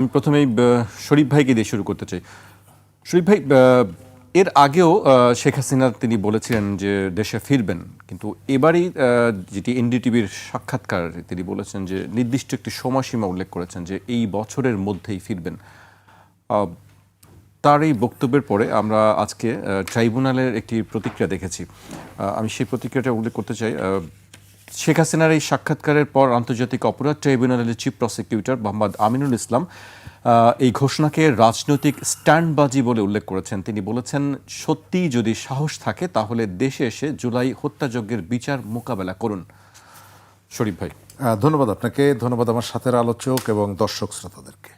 আমি প্রথমেই শরীফ ভাইকে দিয়ে শুরু করতে চাই। শরীফ ভাই, এর আগেও শেখ হাসিনা তিনি বলেছিলেন যে দেশে ফিরবেন, কিন্তু এবারই যেটি এনডিটিভির সাক্ষাৎকার তিনি বলেছেন যে নির্দিষ্ট একটি সময়সীমা উল্লেখ করেছেন যে এই বছরের মধ্যেই ফিরবেন। তার এই বক্তব্যের পরে আমরা আজকে ট্রাইব্যুনালের একটি প্রতিক্রিয়া দেখেছি। আমি সেই প্রতিক্রিয়াটা উল্লেখ করতে চাই। শেখ হাসিনার এই সাক্ষাৎকারের পর আন্তর্জাতিক অপরাধ ট্রাইব্যুনালের চিফ প্রসিকিউটর মোহাম্মদ আমিনুল ইসলাম এই ঘোষণাকে রাজনৈতিক স্ট্যান্ডবাজি বলে উল্লেখ করেছেন। তিনি বলেছেন, সত্যিই যদি সাহস থাকে তাহলে দেশে এসে জুলাই হত্যাযজ্ঞের বিচার মোকাবেলা করুন। শরীফ ভাই। ধন্যবাদ আপনাকে, ধন্যবাদ আমার সাথের আলোচক এবং দর্শক শ্রোতাদেরকে।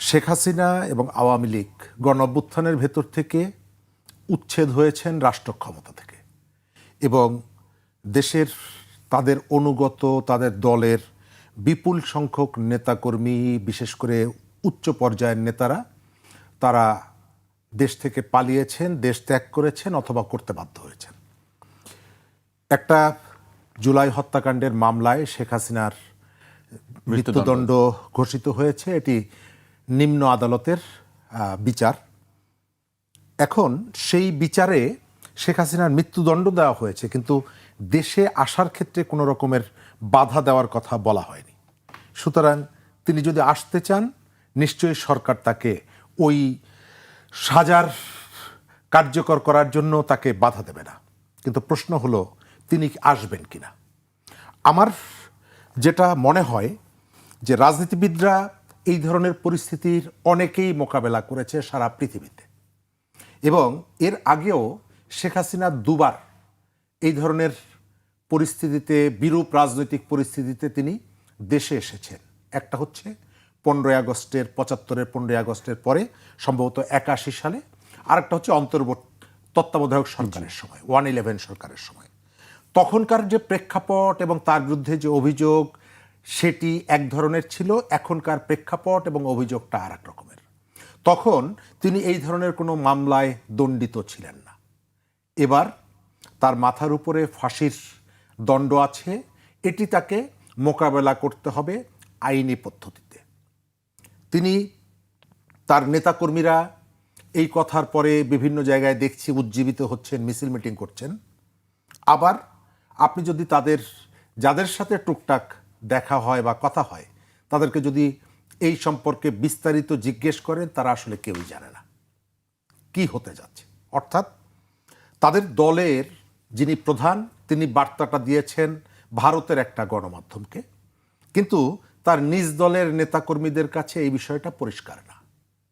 শেখ হাসিনা এবং আওয়ামী লীগ গণ-অভ্যুত্থানের ভেতর থেকে উচ্ছেদ হয়েছেন রাষ্ট্র ক্ষমতা থেকে এবং দেশের তাদের অনুগত তাদের দলের বিপুল সংখ্যক নেতাকর্মী, বিশেষ করে উচ্চ পর্যায়ের নেতারা, তারা দেশ থেকে পালিয়েছেন, দেশ ত্যাগ করেছেন অথবা করতে বাধ্য হয়েছেন। একটা জুলাই হত্যাকাণ্ডের মামলায় শেখ হাসিনার মৃত্যুদণ্ড ঘোষিত হয়েছে। এটি নিম্ন আদালতের বিচার। এখন সেই বিচারে শেখ হাসিনার মৃত্যুদণ্ড দেওয়া হয়েছে, কিন্তু দেশে আসার ক্ষেত্রে কোনো রকমের বাধা দেওয়ার কথা বলা হয়নি। সুতরাং তিনি যদি আসতে চান, নিশ্চয়ই সরকার তাকে ওই সাজার কার্যকর করার জন্য তাকে বাধা দেবে না। কিন্তু প্রশ্ন হলো তিনি আসবেন কিনা। আমার যেটা মনে হয় যে রাজনীতিবিদরা এই ধরনের পরিস্থিতির অনেকেই মোকাবেলা করেছে সারা পৃথিবীতে, এবং এর আগেও শেখ হাসিনা দুবার এই ধরনের পরিস্থিতিতে, বিরূপ রাজনৈতিক পরিস্থিতিতে তিনি দেশে এসেছেন। একটা হচ্ছে 15ই আগস্টের 75-এর 15ই আগস্টের পরে, সম্ভবত 81 সালে। আরেকটা হচ্ছে তত্ত্বাবধায়ক সরকারের সময়, 111 সরকারের সময়। তখনকার যে প্রেক্ষাপট এবং তার বিরুদ্ধে যে অভিযোগ, সেটি এক ধরনের ছিল। এখনকার প্রেক্ষাপট এবং অভিযোগটা আর এক রকমের। তখন তিনি এই ধরনের কোনো মামলায় দণ্ডিত ছিলেন না। এবার তার মাথার উপরে ফাঁসির দণ্ড আছে। এটি তাকে মোকাবেলা করতে হবে আইনি পদ্ধতিতে। তিনি, তার নেতাকর্মীরা এই কথার পরে বিভিন্ন জায়গায় দেখছি উজ্জীবিত হচ্ছেন, মিছিল মিটিং করছেন। আবার আপনি যদি যাদের সাথে টুকটাক দেখা হয় বা কথা হয়, তাদেরকে যদি এই সম্পর্কে বিস্তারিত জিজ্ঞেস করেন, তারা আসলে কেউই জানে না কি হতে যাচ্ছে। অর্থাৎ তাদের দলের যিনি প্রধান, তিনি বার্তাটা দিয়েছেন ভারতের একটা গণমাধ্যমকে, কিন্তু তার নিজ দলের নেতাকর্মীদের কাছে এই বিষয়টা পরিষ্কার না।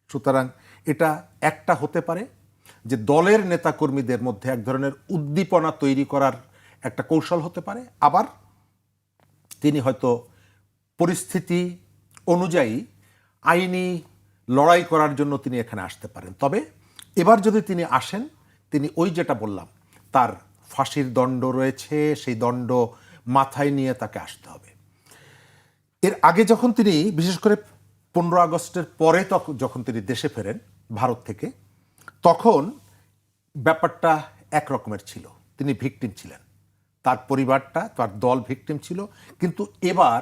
সুতরাং এটা একটা হতে পারে যে দলের নেতাকর্মীদের মধ্যে এক ধরনের উদ্দীপনা তৈরি করার একটা কৌশল হতে পারে। আবার তিনি হয়তো পরিস্থিতি অনুযায়ী আইনি লড়াই করার জন্য তিনি এখানে আসতে পারেন। তবে এবার যদি তিনি আসেন, তিনি ওই যেটা বললাম, তার ফাঁসির দণ্ড রয়েছে, সেই দণ্ড মাথায় নিয়ে তাকে আসতে হবে। এর আগে যখন তিনি, বিশেষ করে 15 আগস্টের পরে যখন তিনি দেশে ফেরেন ভারত থেকে, তখন ব্যাপারটা একরকমের ছিল। তিনি ভিকটিম ছিলেন, তার পরিবারটা, তার দল ভিকটিম ছিল। কিন্তু এবার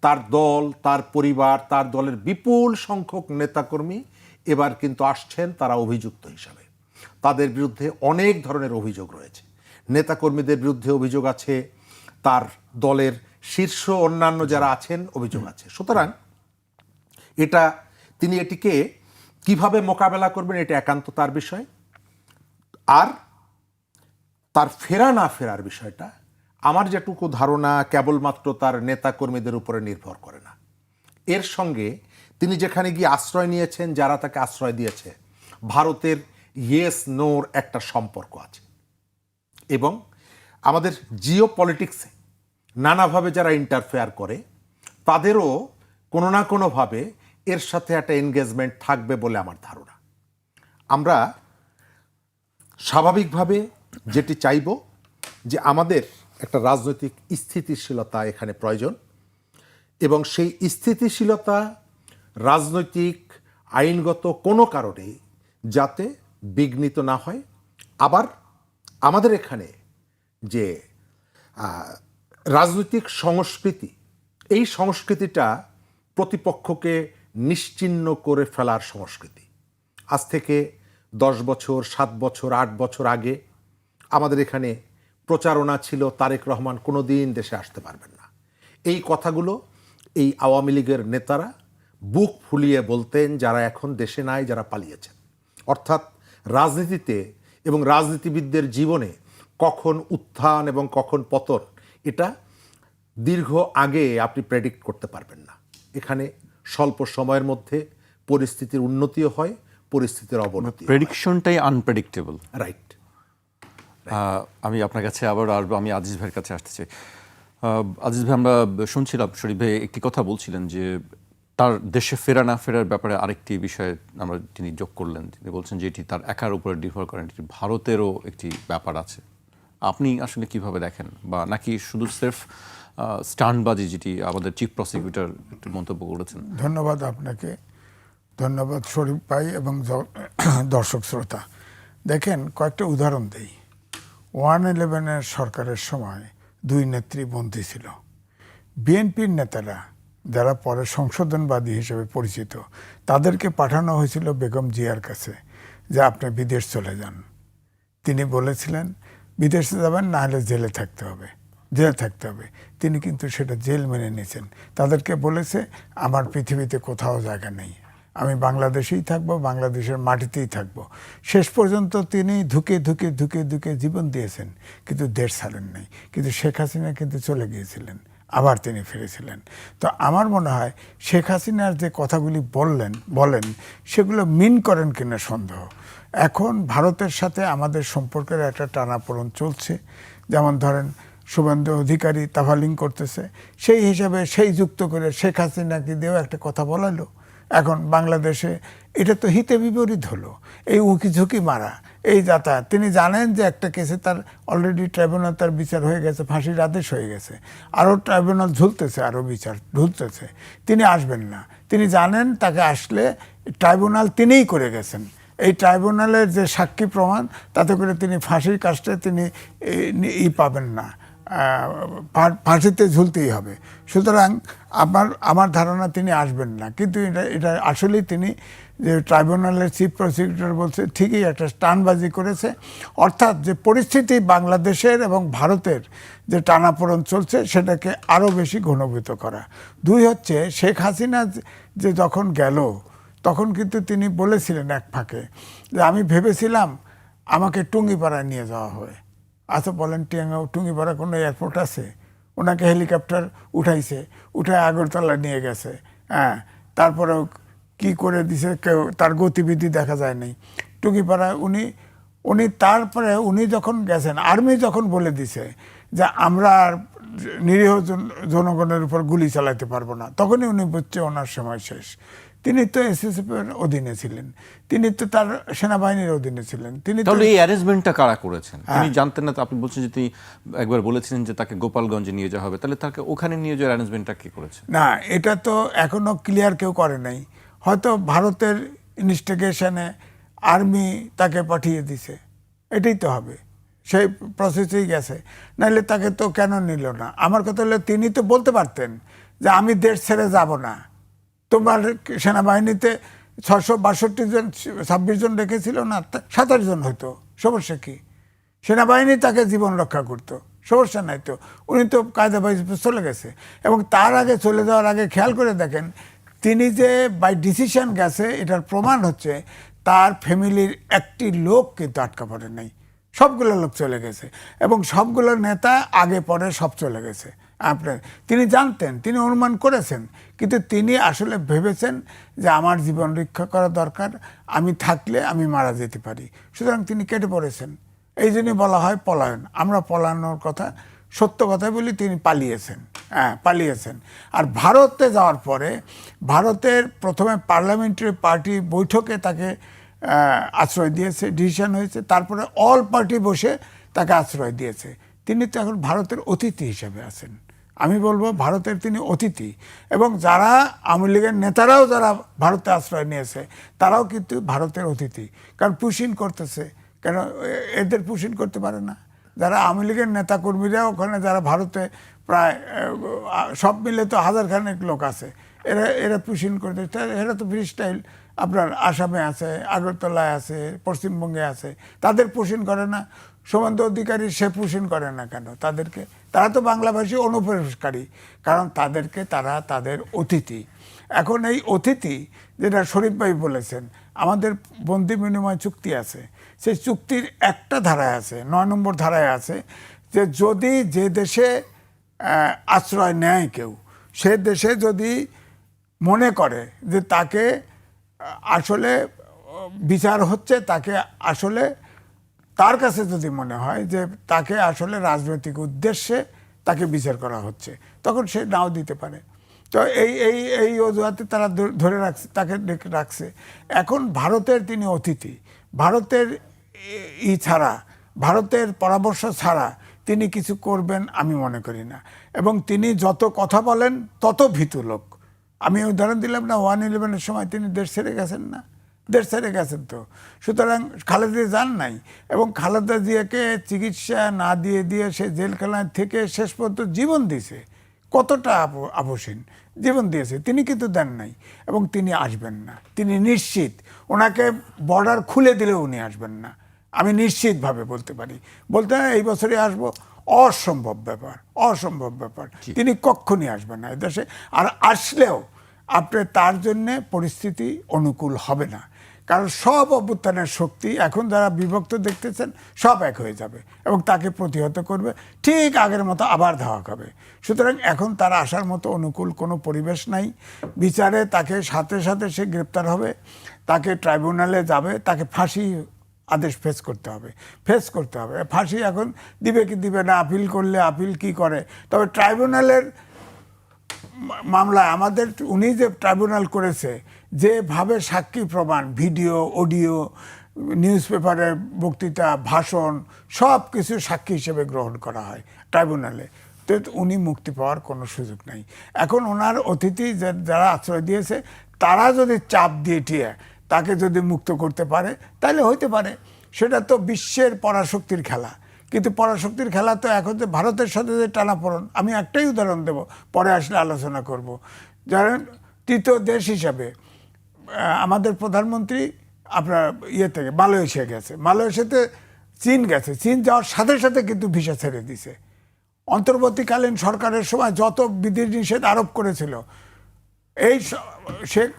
তার দল, তার পরিবার, তার দলের বিপুল সংখ্যক নেতাকর্মী এবার কিন্তু আসছেন তারা অভিযুক্ত হিসাবে। তাদের বিরুদ্ধে অনেক ধরনের অভিযোগ রয়েছে। নেতাকর্মীদের বিরুদ্ধে অভিযোগ আছে, তার দলের শীর্ষ অন্যান্য যারা আছেন অভিযোগ আছে। সুতরাং তিনি এটিকে কিভাবে মোকাবেলা করবেন, এটা একান্ত তার বিষয়। আর তার ফেরা না ফেরার বিষয়টা আমার যেটুকু ধারণা কেবলমাত্র তার নেতাকর্মীদের উপরে নির্ভর করে না। এর সঙ্গে তিনি যেখানে গিয়ে আশ্রয় নিয়েছেন, যারা তাকে আশ্রয় দিয়েছে, ভারতের ইয়েস নোর একটা সম্পর্ক আছে। এবং আমাদের জিও পলিটিক্সে নানাভাবে যারা ইন্টারফেয়ার করে, তাদেরও কোনো না কোনোভাবে এর সাথে একটা এনগেজমেন্ট থাকবে বলে আমার ধারণা। আমরা স্বাভাবিকভাবে যেটি চাইব যে আমাদের একটা রাজনৈতিক স্থিতিশীলতা এখানে প্রয়োজন, এবং সেই স্থিতিশীলতা রাজনৈতিক আইনগত কোনো কারণে যাতে বিঘ্নিত না হয়। আবার আমাদের এখানে যে রাজনৈতিক সংস্কৃতি, এই সংস্কৃতিটা প্রতিপক্ষকে নিশ্চিহ্ন করে ফেলার সংস্কৃতি। আজ থেকে 10 বছর, 7 বছর, 8 বছর আগে আমাদের এখানে প্রচারণা ছিল তারেক রহমান কোনোদিন দেশে আসতে পারবেন না। এই কথাগুলো এই আওয়ামী লীগের নেতারা বুক ফুলিয়ে বলতেন, যারা এখন দেশে নাই, যারা পালিয়েছেন। অর্থাৎ রাজনীতিতে এবং রাজনীতিবিদদের জীবনে কখন উত্থান এবং কখন পতন, এটা দীর্ঘ আগে আপনি প্রেডিক্ট করতে পারবেন না। এখানে স্বল্প সময়ের মধ্যে পরিস্থিতির উন্নতিও হয়, পরিস্থিতির অবনতি। প্রেডিকশনটাই আনপ্রেডিক্টেবল। রাইট। আমি আপনার কাছে আবার আসবো, আমি আজিজ ভাইয়ের কাছে আসতে চাই। আজিজ ভাই, আমরা শুনছিলাম শরীফ ভাই একটি কথা বলছিলেন যে তার দেশে ফেরা না ফেরার ব্যাপারে আরেকটি বিষয়ে তিনি যোগ করলেন। তিনি বলছেন যে এটি তার একার উপরে নির্ভর করেন, এটি ভারতেরও একটি ব্যাপার আছে। আপনি আসলে কিভাবে দেখেন, বা নাকি শুধু স্রেফ স্টান্টবাজি, যেটি আমাদের চিফ প্রসিকিউটর একটু মন্তব্য করেছেন? ধন্যবাদ আপনাকে, ধন্যবাদ শরীফ ভাই এবং দর্শক শ্রোতা। দেখেন, কয়েকটা উদাহরণ দেই। 111 সরকারের সময় 2 নেত্রী বন্দী ছিল। বিএনপির নেতারা, যারা পরে সংশোধনবাদী হিসেবে পরিচিত, তাদেরকে পাঠানো হয়েছিল বেগম জিয়ার কাছে যে আপনি বিদেশ চলে যান। তিনি বলেছিলেন বিদেশে যাবেন, না হলে জেলে থাকতে হবে, জেলে থাকতে হবে। তিনি কিন্তু সেটা জেল মেনে নিয়েছেন। তাদেরকে বলেছে আমার পৃথিবীতে কোথাও জায়গা নেই, আমি বাংলাদেশেই থাকবো, বাংলাদেশের মাটিতেই থাকবো। শেষ পর্যন্ত তিনি ধুকে ধুকে ধুকে ধুকে জীবন দিয়েছেন, কিন্তু দেশ ছাড়েন নাই। কিন্তু শেখ হাসিনা কিন্তু চলে গিয়েছিলেন, আবার তিনি ফিরেছিলেন। তো আমার মনে হয় শেখ হাসিনার যে কথাগুলি বলেন সেগুলো মিন করেন কিনা সন্দেহ। এখন ভারতের সাথে আমাদের সম্পর্কের একটা টানাপোড়েন চলছে। যেমন ধরেন, শুভেন্দু অধিকারী তাফালিং করতেছে, সেই হিসাবে সেই যুক্ত করে শেখ হাসিনাকে দিয়েও একটা কথা বলালো। এখন বাংলাদেশে এটা তো হিতে বিপরীত হলো। এই উকি ঝুঁকি মারা, এই যাতায়াত, তিনি জানেন যে একটা কেসে তার অলরেডি ট্রাইব্যুনাল তার বিচার হয়ে গেছে, ফাঁসির আদেশ হয়ে গেছে, আরও ট্রাইব্যুনাল ঝুলতেছে, আরও বিচার ঝুলতেছে, তিনি আসবেন না। তিনি জানেন তাকে আসলে ট্রাইব্যুনাল তিনিই করে গেছেন। এই ট্রাইব্যুনালের যে সাক্ষী প্রমাণ, তাতে করে তিনি ফাঁসির কাজটা তিনি পাবেন না, ফাঁসিতে ঝুলতেই হবে। সুতরাং আমার ধারণা তিনি আসবেন না। কিন্তু এটা আসলেই তিনি, যে ট্রাইব্যুনালের চিফ প্রসিকিউটর বলছে, ঠিকই একটা স্টানবাজি করেছে। অর্থাৎ যে পরিস্থিতি বাংলাদেশের এবং ভারতের যে টানাপোড়েন চলছে, সেটাকে আরও বেশি ঘনীভূত করা। 2 হচ্ছে, শেখ হাসিনা যে যখন গেল, তখন কিন্তু তিনি বলেছিলেন এক ফাঁকে যে আমি ভেবেছিলাম আমাকে টুঙ্গিপাড়ায় নিয়ে যাওয়া হয়। আচ্ছা বলেন, টুঙ্গিপাড়া কোনো এয়ারপোর্ট আছে? ওনাকে হেলিকপ্টার উঠাইছে, উঠায় আগরতলা নিয়ে গেছে। হ্যাঁ, তারপরেও কি করে দিছে কেউ, তার গতিবিধি দেখা যায় নাই। টুঙ্গিপাড়ায় উনি তারপরে উনি যখন গেছেন, আর্মি যখন বলে দিছে যে আমরা আর নিরীহ জনগণের উপর গুলি চালাতে পারবো না, তখনই উনি বুঝছে ওনার সময় শেষ। তিনি তো এসএসএফের অধীনে ছিলেন, তিনি তো তার সেনাবাহিনীর অধীনে ছিলেন। তিনি তাহলে এই অ্যারেঞ্জমেন্টটা কারা করেছেন? তিনি জানতেন না? আপনি বলছেন যে তিনি একবার বলেছিলেন যে তাকে গোপালগঞ্জে নিয়ে যাওয়া হবে, তাহলে তাকে ওখানে নিয়ে যাওয়ার অ্যারেঞ্জমেন্টটা কি করেছে? না, এটা তো এখনো ক্লিয়ার কেউ করে নাই। হয়তো ভারতের ইনভেস্টিগেশনে আর্মি তাকে পাঠিয়ে দিছে, এটাই তো হবে, সেই প্রসেসেই গেছে। নাহলে তাকে তো কেন নিল না? আমার কথা হলো, তিনি তো বলতে পারতেন যে আমি দেশ ছেড়ে যাব না। তোমার সেনাবাহিনীতে 662 জন, 26 জন রেখেছিল না, 27 জন হয়তো, সমস্যা কি? সেনাবাহিনী তাকে জীবন রক্ষা করতো, সমস্যা নাই তো। উনি তো কায়দা বাইজে চলে গেছে। এবং তার আগে চলে যাওয়ার আগে খেয়াল করে দেখেন, তিনি যে বাই ডিসিশন গেছে, এটার প্রমাণ হচ্ছে তার ফ্যামিলির একটি লোক কিন্তু আটকা পড়ে নাই, সবগুলো লোক চলে গেছে। এবং সবগুলো নেতা আগে পরে সব চলে গেছে। তিনি জানতেন, তিনি অনুমান করেছেন, কিন্তু তিনি আসলে ভেবেছেন যে আমার জীবন রক্ষা করা দরকার, আমি থাকলে আমি মারা যেতে পারি। সুতরাং তিনি কেটে পড়েছেন। এই জন্যই বলা হয় পলায়ন। আমরা পলানোর কথা, সত্য কথাই বলি, তিনি পালিয়েছেন। হ্যাঁ, পালিয়েছেন। আর ভারতে যাওয়ার পরে, ভারতের প্রথমে পার্লামেন্টারি পার্টি বৈঠকে তাকে আশ্রয় দিয়েছে, ডিসিশন হয়েছে। তারপরে অল পার্টি বসে তাকে আশ্রয় দিয়েছে। তিনি তো এখন ভারতের অতিথি হিসেবে আছেন। আমি বলবো ভারতের তিনি অতিথি। এবং যারা আওয়ামী লীগের নেতারাও যারা ভারতে আশ্রয় নিয়েছে, তারাও কিন্তু ভারতের অতিথি। কারণ পুশিন করতেছে, কেন এদের পুশিন করতে পারে না? যারা আওয়ামী লীগের নেতাকর্মীরা ওখানে, যারা ভারতে প্রায় সব মিলে তো 1000 খানেক লোক আছে, এরা এরা পুষিন করে দিচ্ছে। এরা তো ফ্রি স্টাইল আপনার আসামে আছে, আগরতলায় আছে, পশ্চিমবঙ্গে আছে, তাদের পুষিন করে না। শুভেন্দু অধিকারী সে পুষিন করে না কেন তাদেরকে? তারা তো বাংলাভাষী অনুপ্রবেশকারী, কারণ তাদেরকে তারা তাদের অতিথি। এখন এই অতিথি, যেটা শরীফ ভাই বলেছেন, আমাদের বন্দি বিনিময় চুক্তি আছে, সেই চুক্তির একটা ধারায় আছে, 9 নম্বর ধারায় আছে, যে যদি যে দেশে আশ্রয় নেয় কেউ, সে দেশে যদি মনে করে যে তাকে আসলে বিচার হচ্ছে, তাকে আসলে তার কাছে যদি মনে হয় যে তাকে আসলে রাজনৈতিক উদ্দেশ্যে তাকে বিচার করা হচ্ছে, তখন সে নাও দিতে পারে। তো এই এই এই অজুহাতে তারা ধরে রাখছে, তাকে রাখছে। এখন ভারতের তিনি অতিথি, ভারতের ছাড়া, ভারতের পরামর্শ ছাড়া তিনি কিছু করবেন আমি মনে করি না। এবং তিনি যত কথা বলেন তত ভীতু লোক। আমি উদাহরণ দিলাম না, 1/11-এর সময় তিনি দেশ ছেড়ে গেছেন না, দেশ ছেড়ে গেছেন তো। সুতরাং খালেদা যান নাই, এবং খালেদা জিয়াকে চিকিৎসা না দিয়ে দিয়ে সে জেলখানায় থেকে শেষ পর্যন্ত জীবন দিয়েছে। কতটা আবসীন জীবন দিয়েছে, তিনি কিন্তু দেন নাই। এবং তিনি আসবেন না, তিনি নিশ্চিত। ওনাকে বর্ডার খুলে দিলেও উনি আসবেন না, আমি নিশ্চিতভাবে বলতে পারি। বলতে এই বছরে আসবো, অসম্ভব ব্যাপার, অসম্ভব ব্যাপার। তিনি কক্ষণই আসবেন না এদেশে। আর আসলেও আপনার তার জন্যে পরিস্থিতি অনুকূল হবে না, কারণ সব অভ্যুত্থানের শক্তি এখন যারা বিভক্ত দেখতেছেন সব এক হয়ে যাবে এবং তাকে প্রতিহত করবে, ঠিক আগের মতো আবার ধাওয়া খাবে। সুতরাং এখন তার আসার মতো অনুকূল কোনো পরিবেশ নাই। বিচারে তাকে সাথে সাথে সে গ্রেপ্তার হবে, তাকে ট্রাইব্যুনালে যাবে, তাকে ফাঁসি আদেশ ফেস করতে হবে, ফেস করতে হবে। ফাঁসি এখন দিবে কি দিবে না, আপিল করলে আপিল কি করে। তবে ট্রাইব্যুনালের মামলায় আমাদের, উনি যে ট্রাইব্যুনাল করেছে, যেভাবে সাক্ষী প্রমাণ, ভিডিও, অডিও, নিউজ পেপারের বক্তৃতা, ভাষণ, সব কিছু সাক্ষী হিসেবে গ্রহণ করা হয় ট্রাইব্যুনালে, তো উনি মুক্তি পাওয়ার কোনো সুযোগ নাই। এখন ওনার অতিথি যারা আশ্রয় দিয়েছে, তারা যদি চাপ দিয়ে টিয়ে তাকে যদি মুক্ত করতে পারে তাহলে হইতে পারে। সেটা তো বিশ্বের পরাশক্তির খেলা। কিন্তু পরাশক্তির খেলা তো এখন যে ভারতের সাথে যে টানাপোড়েন, আমি একটাই উদাহরণ দেব, পরে আসলে আলোচনা করব। যারা তৃতীয় দেশ হিসাবে আমাদের প্রধানমন্ত্রী আপনার থেকে মালয়েশিয়া গেছে, মালয়েশিয়াতে চীন গেছে, চীন যাওয়ার সাথে সাথে কিন্তু ভিসা ছেড়ে দিছে। অন্তর্বর্তীকালীন সরকারের সময় যত বিধি নিষেধ আরোপ করেছিল, এই শেখ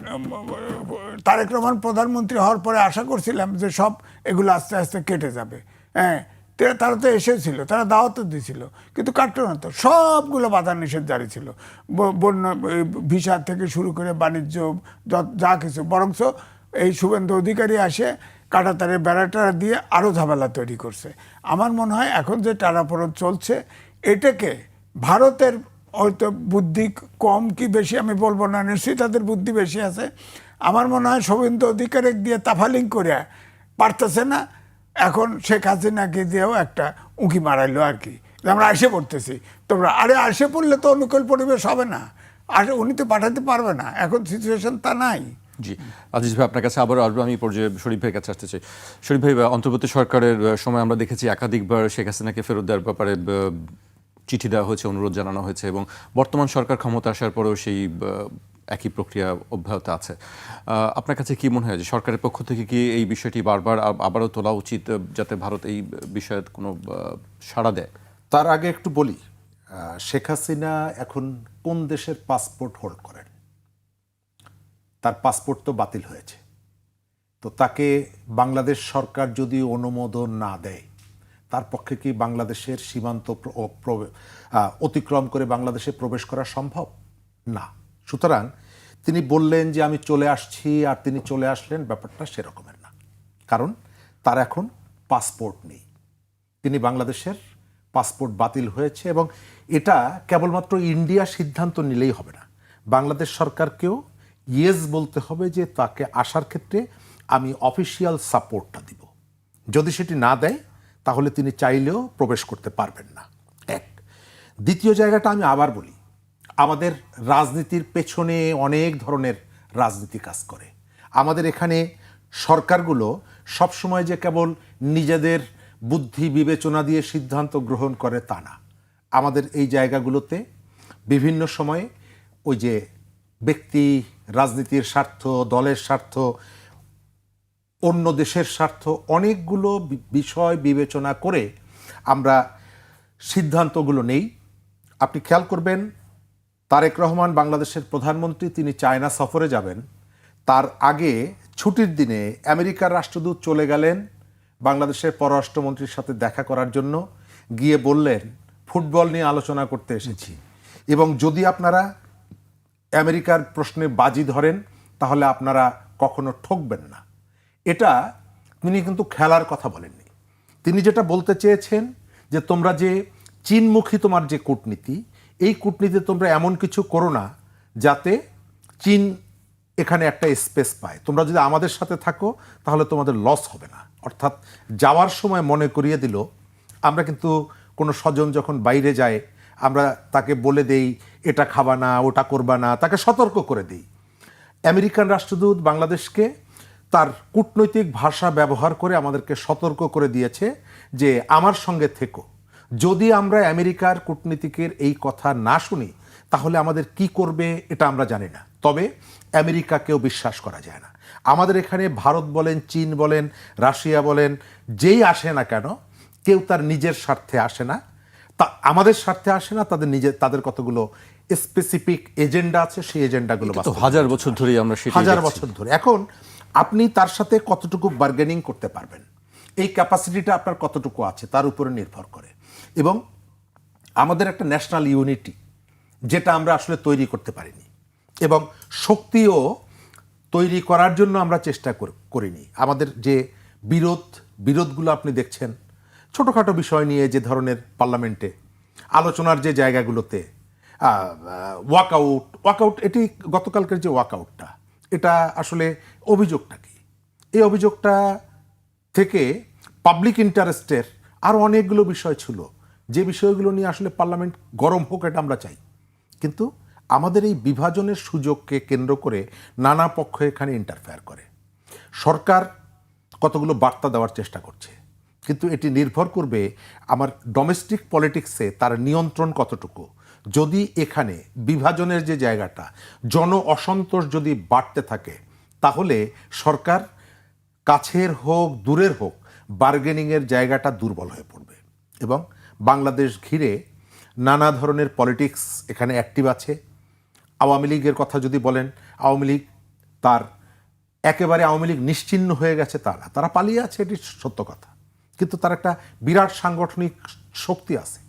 তারেক রহমান প্রধানমন্ত্রী হওয়ার পরে আশা করছিলাম যে সব এগুলো আস্তে আস্তে কেটে যাবে। হ্যাঁ, তারা তো এসেছিল, তারা দাওয়াতও দিয়েছিল, কিন্তু কাটতো না তো, সবগুলো বাধা নিষেধ জারি ছিল, বন্য ভিসা থেকে শুরু করে বাণিজ্য যা কিছু। বরঞ্চ এই শুভেন্দু অধিকারী আসে কাঁটাতারের বেড়াটা দিয়ে আরও ঝামেলা তৈরি করছে। আমার মনে হয় এখন যে টানাপোড়েন চলছে, এটাকে ভারতের হয়তো বুদ্ধি কম কি বেশি আমি বলবো না, নিশ্চয়ই তাদের বুদ্ধি বেশি আছে। আমার মনে হয় শুভেন্দু অধিকারী দিয়ে তাফালিং করে পারতেছে না, এখন শেখ হাসিনাকে দিয়েও একটা উঁকি মারাইলো আর কি, আমরা আসে পড়তেছি তোমরা। আরে আসে পড়লে তো অনুকূল পরিবেশ হবে না, আসে উনি তো পাঠাতে পারবে না, এখন সিচুয়েশন তা নাই। জি, আজিজ ভাই আপনার কাছে আবারও আসবো। আমি পর্যায়ে শরীফ ভাইয়ের কাছে আসতে চাই। শরীফ ভাই, অন্তর্বর্তী সরকারের সময় আমরা দেখেছি একাধিকবার শেখ হাসিনাকে ফেরত দেওয়ার ব্যাপারে চিঠি দেওয়া হয়েছে, অনুরোধ জানানো হয়েছে, এবং বর্তমান সরকার ক্ষমতা আসার পরেও সেই একই প্রক্রিয়া অব্যাহত আছে। আপনার কাছে কি মনে হয় যে সরকারের পক্ষ থেকে কি এই বিষয়টি বারবার আবারও তোলা উচিত, যাতে ভারত এই বিষয়ে কোনো সাড়া দেয়? তার আগে একটু বলি, শেখ হাসিনা এখন কোন দেশের পাসপোর্ট হোল্ড করেন? তার পাসপোর্ট তো বাতিল হয়েছে। তো তাকে বাংলাদেশ সরকার যদি অনুমোদন না দেয়, তার পক্ষে কি বাংলাদেশের সীমান্ত অতিক্রম করে বাংলাদেশে প্রবেশ করা সম্ভব না। সুতরাং তিনি বললেন যে আমি চলে আসছি, আর তিনি চলে আসলেন, ব্যাপারটা সেরকমের না। কারণ তার এখন পাসপোর্ট নেই, তিনি বাংলাদেশের পাসপোর্ট বাতিল হয়েছে। এবং এটা কেবলমাত্র ইন্ডিয়া সিদ্ধান্ত নিলেই হবে না, বাংলাদেশ সরকারকেও ইয়েস বলতে হবে যে তাকে আসার ক্ষেত্রে আমি অফিসিয়াল সাপোর্টটা দিব। যদি সেটি না দেয় তাহলে তিনি চাইলেও প্রবেশ করতে পারবেন না। এক। দ্বিতীয় জায়গাটা আমি আবার বলি, আমাদের রাজনীতির পেছনে অনেক ধরনের রাজনীতি কাজ করে। আমাদের এখানে সরকারগুলো সবসময় যে কেবল নিজেদের বুদ্ধি বিবেচনা দিয়ে সিদ্ধান্ত গ্রহণ করে তা না। আমাদের এই জায়গাগুলোতে বিভিন্ন সময়ে ওই যে ব্যক্তি, রাজনীতির স্বার্থ, দলের স্বার্থ, অন্য দেশের স্বার্থ, অনেকগুলো বিষয় বিবেচনা করে আমরা সিদ্ধান্তগুলো নেই। আপনি খেয়াল করবেন, তারেক রহমান বাংলাদেশের প্রধানমন্ত্রী, তিনি চায়না সফরে যাবেন, তার আগে ছুটির দিনে আমেরিকার রাষ্ট্রদূত চলে গেলেন বাংলাদেশের পররাষ্ট্রমন্ত্রীর সাথে দেখা করার জন্য, গিয়ে বললেন ফুটবল নিয়ে আলোচনা করতে এসেছি, এবং যদি আপনারা আমেরিকার প্রশ্নে বাজি ধরেন তাহলে আপনারা কখনো ঠকবেন না। এটা তিনি কিন্তু খেলার কথা বলেননি। তিনি যেটা বলতে চেয়েছেন যে তোমরা যে চীনমুখী তোমার যে কূটনীতি, এই কূটনীতি তোমরা এমন কিছু করো না যাতে চীন এখানে একটা স্পেস পায়। তোমরা যদি আমাদের সাথে থাকো তাহলে তোমাদের লস হবে না। অর্থাৎ যাওয়ার সময় মনে করিয়ে দিল, আমরা কিন্তু কোনো স্বজন যখন বাইরে যায় আমরা তাকে বলে দেই এটা খাবা না, ওটা করবা না, তাকে সতর্ক করে দিই। আমেরিকান রাষ্ট্রদূত বাংলাদেশকে তার কূটনৈতিক ভাষা ব্যবহার করে আমাদেরকে সতর্ক করে দিয়েছে যে আমার সঙ্গে থেকো। যদি আমরা আমেরিকার কূটনীতিকের এই কথা না শুনি তাহলে আমাদের কি করবে এটা আমরা জানি না। তবে আমেরিকাকেও বিশ্বাস করা যায় না। আমাদের এখানে ভারত বলেন, চীন বলেন, রাশিয়া বলেন, যেই আসে না কেন, কেউ তার নিজের স্বার্থে আসে না, তা আমাদের স্বার্থে আসে না, তাদের কতগুলো স্পেসিফিক এজেন্ডা আছে, সেই এজেন্ডাগুলো তো হাজার বছর ধরেই আমরা সেটাই হাজার দেখছি। বছর ধরে। এখন আপনি তার সাথে কতটুকু বার্গেনিং করতে পারবেন, এই ক্যাপাসিটিটা আপনার কতটুকু আছে তার উপরে নির্ভর করে। এবং আমাদের একটা ন্যাশনাল ইউনিটি যেটা আমরা আসলে তৈরি করতে পারিনি, এবং শক্তিও তৈরি করার জন্য আমরা চেষ্টা করিনি। আমাদের যে বিরোধগুলো আপনি দেখছেন, ছোটোখাটো বিষয় নিয়ে যে ধরনের পার্লামেন্টে আলোচনার যে জায়গাগুলোতে ওয়াকআউট, এটি গতকালকের যে ওয়াকআউটটা, এটা আসলে অভিযোগটা কি? এই অভিযোগটা থেকে পাবলিক ইন্টারেস্টের আরও অনেকগুলো বিষয় ছিল, যে বিষয়গুলো নিয়ে আসলে পার্লামেন্ট গরম হোক এটা আমরা চাই। কিন্তু আমাদের এই বিভাজনের সুযোগকে কেন্দ্র করে নানা পক্ষ এখানে ইন্টারফেয়ার করে। সরকার কতগুলো বার্তা দেওয়ার চেষ্টা করছে, কিন্তু এটি নির্ভর করবে আমার ডোমেস্টিক পলিটিক্সে তার নিয়ন্ত্রণ কতটুকু। যদি এখানে বিভাজনের যে জায়গাটা, জন অসন্তোষ যদি বাড়তে থাকে, তাহলে সরকার কাছের হোক দূরের হোক বার্গেনিংয়ের জায়গাটা দুর্বল হয়ে পড়বে। এবং বাংলাদেশ ঘিরে নানা ধরনের পলিটিক্স এখানে অ্যাক্টিভ আছে। আওয়ামী লীগের কথা যদি বলেন, আওয়ামী লীগ তার একেবারে আওয়ামী লীগ নিশ্চিহ্ন হয়ে গেছে তা না, তারা পালিয়ে আছে, এটি সত্য কথা। কিন্তু তার একটা বিরাট সাংগঠনিক শক্তি আছে,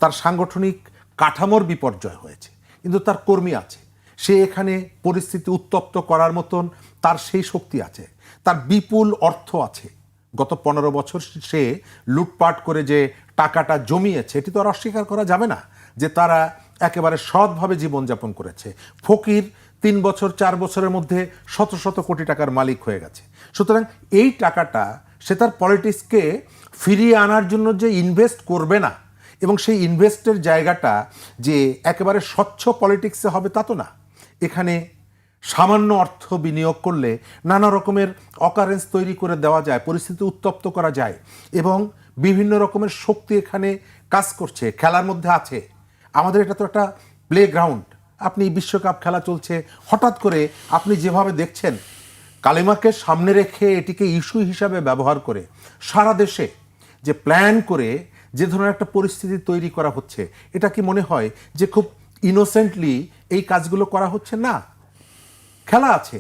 তার সাংগঠনিক কাঠামোর বিপর্যয় হয়েছে, কিন্তু তার কর্মী আছে, সে এখানে পরিস্থিতি উত্তপ্ত করার মতন তার সেই শক্তি আছে, তার বিপুল অর্থ আছে। গত 15 বছর সে লুটপাট করে যে টাকাটা জমিয়েছে, এটি তো আর অস্বীকার করা যাবে না যে তারা একেবারে সৎভাবে জীবনযাপন করেছে। ফকির 3 বছর 4 বছরের মধ্যে শত শত কোটি টাকার মালিক হয়ে গেছে। সুতরাং এই টাকাটা সে তার পলিটিক্সকে ফিরিয়ে আনার জন্য যে ইনভেস্ট করবে না, এবং সেই ইনভেস্টের জায়গাটা যে একেবারে স্বচ্ছ পলিটিক্সে হবে তা তো না। এখানে সামান্য অর্থ বিনিয়োগ করলে নানা রকমের অকারেন্স তৈরি করে দেওয়া যায়, পরিস্থিতি উত্তপ্ত করা যায়, এবং বিভিন্ন রকমের শক্তি এখানে কাজ করছে, খেলার মধ্যে আছে। আমাদের এটা তো একটা প্লে গ্রাউন্ড। আপনি বিশ্বকাপ খেলা চলছে, হঠাৎ করে আপনি যেভাবে দেখছেন কালেমাকে সামনে রেখে এটিকে ইস্যু হিসাবে ব্যবহার করে সারা দেশে যে প্ল্যান করে যে ধরনের একটা পরিস্থিতি তৈরি করা হচ্ছে, এটা কি মনে হয় যে খুব ইনোসেন্টলি এই কাজগুলো করা হচ্ছে? না, খেলা আছে।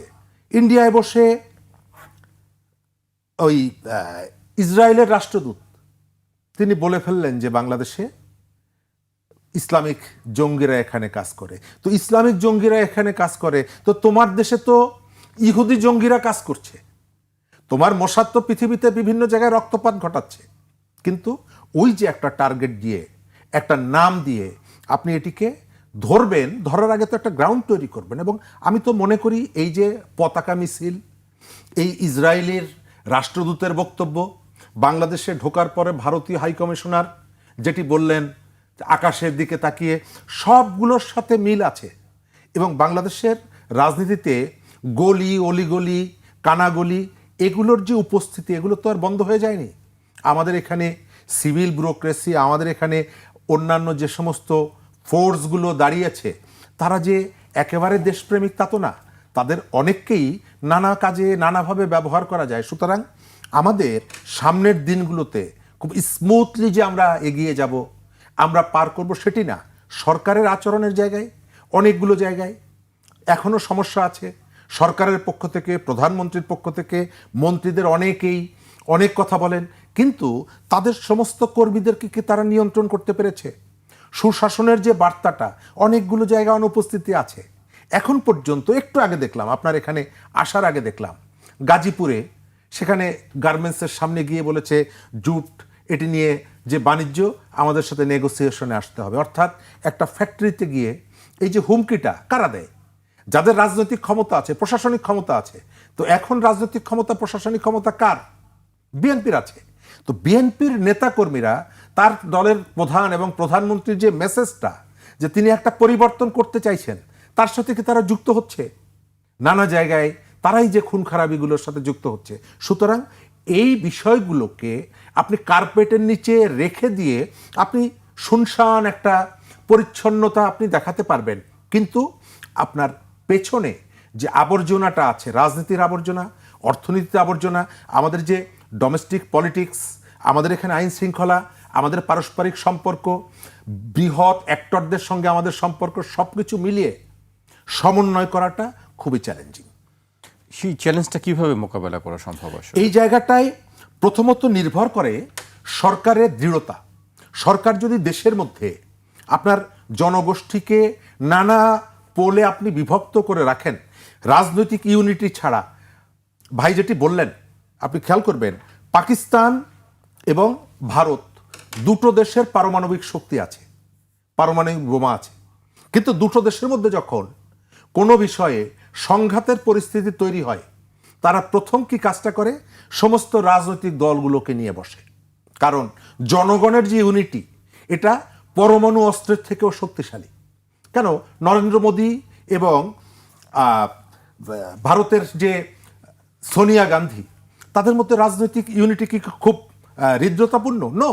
ইন্ডিয়ায় বসে ওই ইসরায়েলের রাষ্ট্রদূত তিনি বলে ফেললেন যে বাংলাদেশে ইসলামিক জঙ্গিরা এখানে কাজ করে। তো ইসলামিক জঙ্গিরা এখানে কাজ করে, তো তোমার দেশে তো ইহুদি জঙ্গিরা কাজ করছে, তোমার মোসাদ তো পৃথিবীতে বিভিন্ন জায়গায় রক্তপাত ঘটাচ্ছে। কিন্তু ওই যে একটা টার্গেট দিয়ে, একটা নাম দিয়ে আপনি এটিকে ধরবেন, ধরার আগে তো একটা গ্রাউন্ড তৈরি করবেন। এবং আমি তো মনে করি এই যে পতাকা মিছিল, এই ইসরায়েলের রাষ্ট্রদূতের বক্তব্য, বাংলাদেশে ঢোকার পরে ভারতীয় হাইকমিশনার যেটি বললেন আকাশের দিকে তাকিয়ে, সবগুলোর সাথে মিল আছে। এবং বাংলাদেশের রাজনীতিতে গলি অলিগলি কানাগলি এগুলোর যে উপস্থিতি, এগুলো তো আর বন্ধ হয়ে যায়নি। আমাদের এখানে সিভিল ব্যুরোক্রেসি, আমাদের এখানে অন্যান্য যে সমস্ত ফোর্সগুলো দাঁড়িয়েছে, তারা যে একেবারে দেশপ্রেমিক তা তো না, তাদের অনেককেই নানা কাজে নানাভাবে ব্যবহার করা যায়। সুতরাং আমাদের সামনের দিনগুলোতে খুব স্মুথলি যে আমরা এগিয়ে যাব, আমরা পার করব সেটি না। সরকারের আচরণের জায়গায় অনেকগুলো জায়গায় এখনো সমস্যা আছে। সরকারের পক্ষ থেকে, প্রধানমন্ত্রীর পক্ষ থেকে মন্ত্রীদের অনেকেই অনেক কথা বলেন, কিন্তু তাদের সমস্ত কর্মীদেরকে কি তারা নিয়ন্ত্রণ করতে পেরেছে? সুশাসনের যে বার্তাটা অনেকগুলো জায়গায় অনুপস্থিতি আছে এখন পর্যন্ত। একটু আগে দেখলাম, আপনার এখানে আসার আগে দেখলাম গাজীপুরে, সেখানে গার্মেন্টসের সামনে গিয়ে বলেছে জুট এটি নিয়ে যে বাণিজ্য আমাদের সাথে নেগোসিয়েশনে আসতে হবে। অর্থাৎ একটা ফ্যাক্টরিতে গিয়ে এই যে হুমকিটা কারা দেয়? যাদের রাজনৈতিক ক্ষমতা আছে, প্রশাসনিক ক্ষমতা আছে। তো এখন রাজনৈতিক ক্ষমতা, প্রশাসনিক ক্ষমতা কার? বিএনপির আছে। তো বিএনপির নেতাকর্মীরা তার দলের প্রধান এবং প্রধানমন্ত্রীর যে মেসেজটা, যে তিনি একটা পরিবর্তন করতে চাইছেন, তার সাথে কি তারা যুক্ত হচ্ছে? নানা জায়গায় তারাই যে খুন খারাপিগুলোর সাথে যুক্ত হচ্ছে। সুতরাং এই বিষয়গুলোকে আপনি কার্পেটের নিচে রেখে দিয়ে আপনি শুনশান একটা পরিচ্ছন্নতা আপনি দেখাতে পারবেন, কিন্তু আপনার পেছনে যে আবর্জনাটা আছে, রাজনীতির আবর্জনা, অর্থনীতির আবর্জনা, আমাদের যে ডোমেস্টিক পলিটিক্স, আমাদের এখানে আইন শৃঙ্খলা, আমাদের পারস্পরিক সম্পর্ক, বৃহৎ অ্যাক্টরদের সঙ্গে আমাদের সম্পর্ক, সব কিছু মিলিয়ে সমন্বয় করাটা খুবই চ্যালেঞ্জিং। সেই চ্যালেঞ্জটা কিভাবে মোকাবেলা করা সম্ভব আসলে? এই জায়গাটায় প্রথমত নির্ভর করে সরকারের দৃঢ়তা। সরকার যদি দেশের মধ্যে আপনার জনগোষ্ঠীকে নানা পোলে আপনি বিভক্ত করে রাখেন, রাজনৈতিক ইউনিটি ছাড়া, ভাই যেটি বললেন আপনি খেয়াল করবেন, পাকিস্তান এবং ভারত দুটো দেশের পারমাণবিক শক্তি আছে, পারমাণবিক বোমা আছে, কিন্তু দুটো দেশের মধ্যে যখন কোনো বিষয়ে সংঘাতের পরিস্থিতি তৈরি হয়, তারা প্রথম কি কাজটা করে? সমস্ত রাজনৈতিক দলগুলোকে নিয়ে বসে। কারণ জনগণের যে ইউনিটি, এটা পরমাণু অস্ত্রের থেকেও শক্তিশালী। কেন? নরেন্দ্র মোদী এবং ভারতের যে সোনিয়া গান্ধী, তাদের মধ্যে রাজনৈতিক ইউনিটি কি খুব হৃদ্রতাপূর্ণ? নো,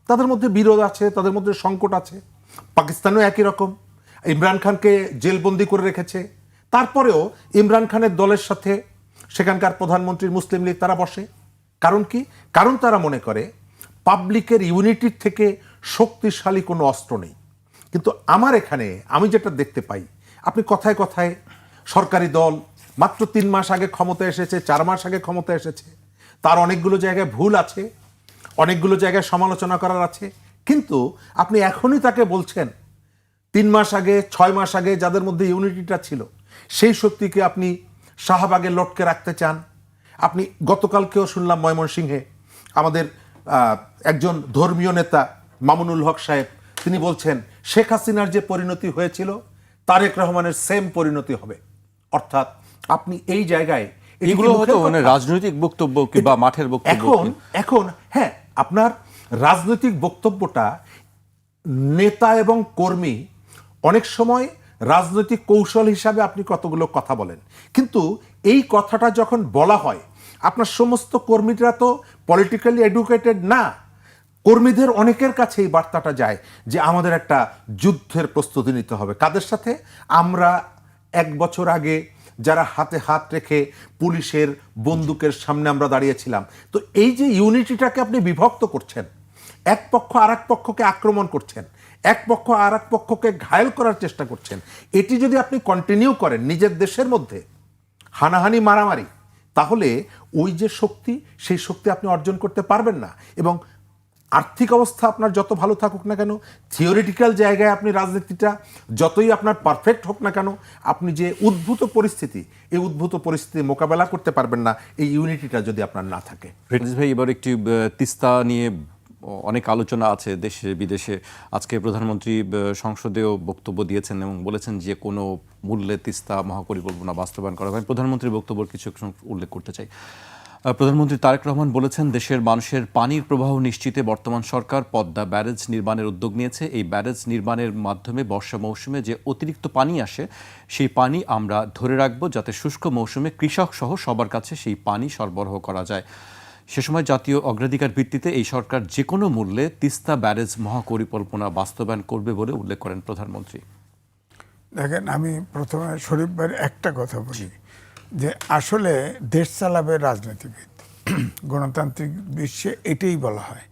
তাদের মধ্যে বিরোধ আছে, তাদের মধ্যে সংকট আছে। পাকিস্তানেও একই রকম, ইমরান খানকে জেলবন্দি করে রেখেছে, তারপরেও ইমরান খানের দলের সাথে সেখানকার প্রধানমন্ত্রীর মুসলিম লীগ তারা বসে। কারণ কি? কারণ তারা মনে করে পাবলিকের ইউনিটির থেকে শক্তিশালী কোনো অস্ত্র নেই। কিন্তু আমার এখানে আমি যেটা দেখতে পাই, আপনি কথায় কথায় সরকারি দল মাত্র 3 মাস আগে ক্ষমতায় এসেছে, 4 মাস আগে ক্ষমতায় এসেছে, তার অনেকগুলো জায়গায় ভুল আছে, অনেকগুলো জায়গায় সমালোচনা করার আছে, কিন্তু আপনি এখনই তাকে বলছেন 3 মাস আগে, 6 মাস আগে যাদের মধ্যে ইউনিটিটা ছিল, সেই শক্তিকে আপনি শাহবাগে লটকে রাখতে চান। আপনি গতকালকেও শুনলাম ময়মনসিংহে আমাদের একজন ধর্মীয় নেতা মামুনুল হক সাহেব, তিনি বলছেন শেখ হাসিনার যে পরিণতি হয়েছিল তারেক রহমানের সেম পরিণতি হবে। অর্থাৎ আপনি এই জায়গায় এগুলো হয়তো মানে রাজনৈতিক বক্তব্য কিংবা মাঠের বক্তব্য। এখন হ্যাঁ, আপনার রাজনৈতিক বক্তব্যটা নেতা এবং কর্মী অনেক সময় রাজনৈতিক কৌশল হিসাবে আপনি কতগুলো কথা বলেন, কিন্তু এই কথাটা যখন বলা হয়, আপনার সমস্ত কর্মীরা তো পলিটিক্যালি এডুকেটেড না। কর্মীদের অনেকের কাছে এই বার্তাটা যায় যে আমাদের একটা যুদ্ধের প্রস্তুতি নিতে হবে। কাদের সাথে? আমরা 1 বছর আগে যারা হাতে হাত রেখে পুলিশের বন্দুকের সামনে আমরা দাঁড়িয়েছিলাম। তো এই যে ইউনিটিটাকে আপনি বিভক্ত করছেন, এক পক্ষ আর এক পক্ষকে আক্রমণ করছেন, এক পক্ষ আর এক পক্ষকে ঘায়েল করার চেষ্টা করছেন, এটি যদি আপনি কন্টিনিউ করেন নিজের দেশের মধ্যে হানাহানি মারামারি, তাহলে ওই যে শক্তি, সেই শক্তি আপনি অর্জন করতে পারবেন না। এবং আর্থিক অবস্থা আপনার যত ভালো থাকুক না কেন, থিওরিটিক্যাল জায়গায় আপনি রাজনীতিটা যতই আপনার পারফেক্ট হোক না কেন, আপনি যে উদ্ভূত পরিস্থিতি, এই উদ্ভূত পরিস্থিতি মোকাবেলা করতে পারবেন না এই ইউনিটিটা যদি আপনার না থাকে। রেজিস ভাই, এবার একটি তিস্তা নিয়ে অনেক আলোচনা আছে দেশে বিদেশে। আজকে প্রধানমন্ত্রী সংসদেও বক্তব্য দিয়েছেন এবং বলেছেন যে কোনো মূল্যে তিস্তা মহাপরিকল্পনা বাস্তবায়ন করা হয়। প্রধানমন্ত্রীর বক্তব্য কিছু উল্লেখ করতে চাই। প্রধানমন্ত্রী তারেক রহমান বলেছেন দেশের মানুষের পানির প্রবাহ নিশ্চিতে বর্তমান সরকার পদ্মা ব্যারেজ নির্মাণের উদ্যোগ নিয়েছে। এই ব্যারেজ নির্মাণের মাধ্যমে বর্ষা মৌসুমে যে অতিরিক্ত পানি আসে, সেই পানি আমরা ধরে রাখবো যাতে শুষ্ক মৌসুমে কৃষক সহ সবার কাছে সেই পানি সরবরাহ করা যায়। সে সময় জাতীয় অগ্রাধিকার ভিত্তিতে এই সরকার যে কোনো মূল্যে তিস্তা ব্যারেজ মহাপরিকল্পনা বাস্তবায়ন করবে বলে উল্লেখ করেন প্রধানমন্ত্রী। দেখেন, আমি প্রথমে শরীফ ভাইয়ের একটা কথা বলি যে আসলে দেশ চালাবে রাজনীতিবিদ, গণতান্ত্রিক বিশ্বে এটাই বলা হয়।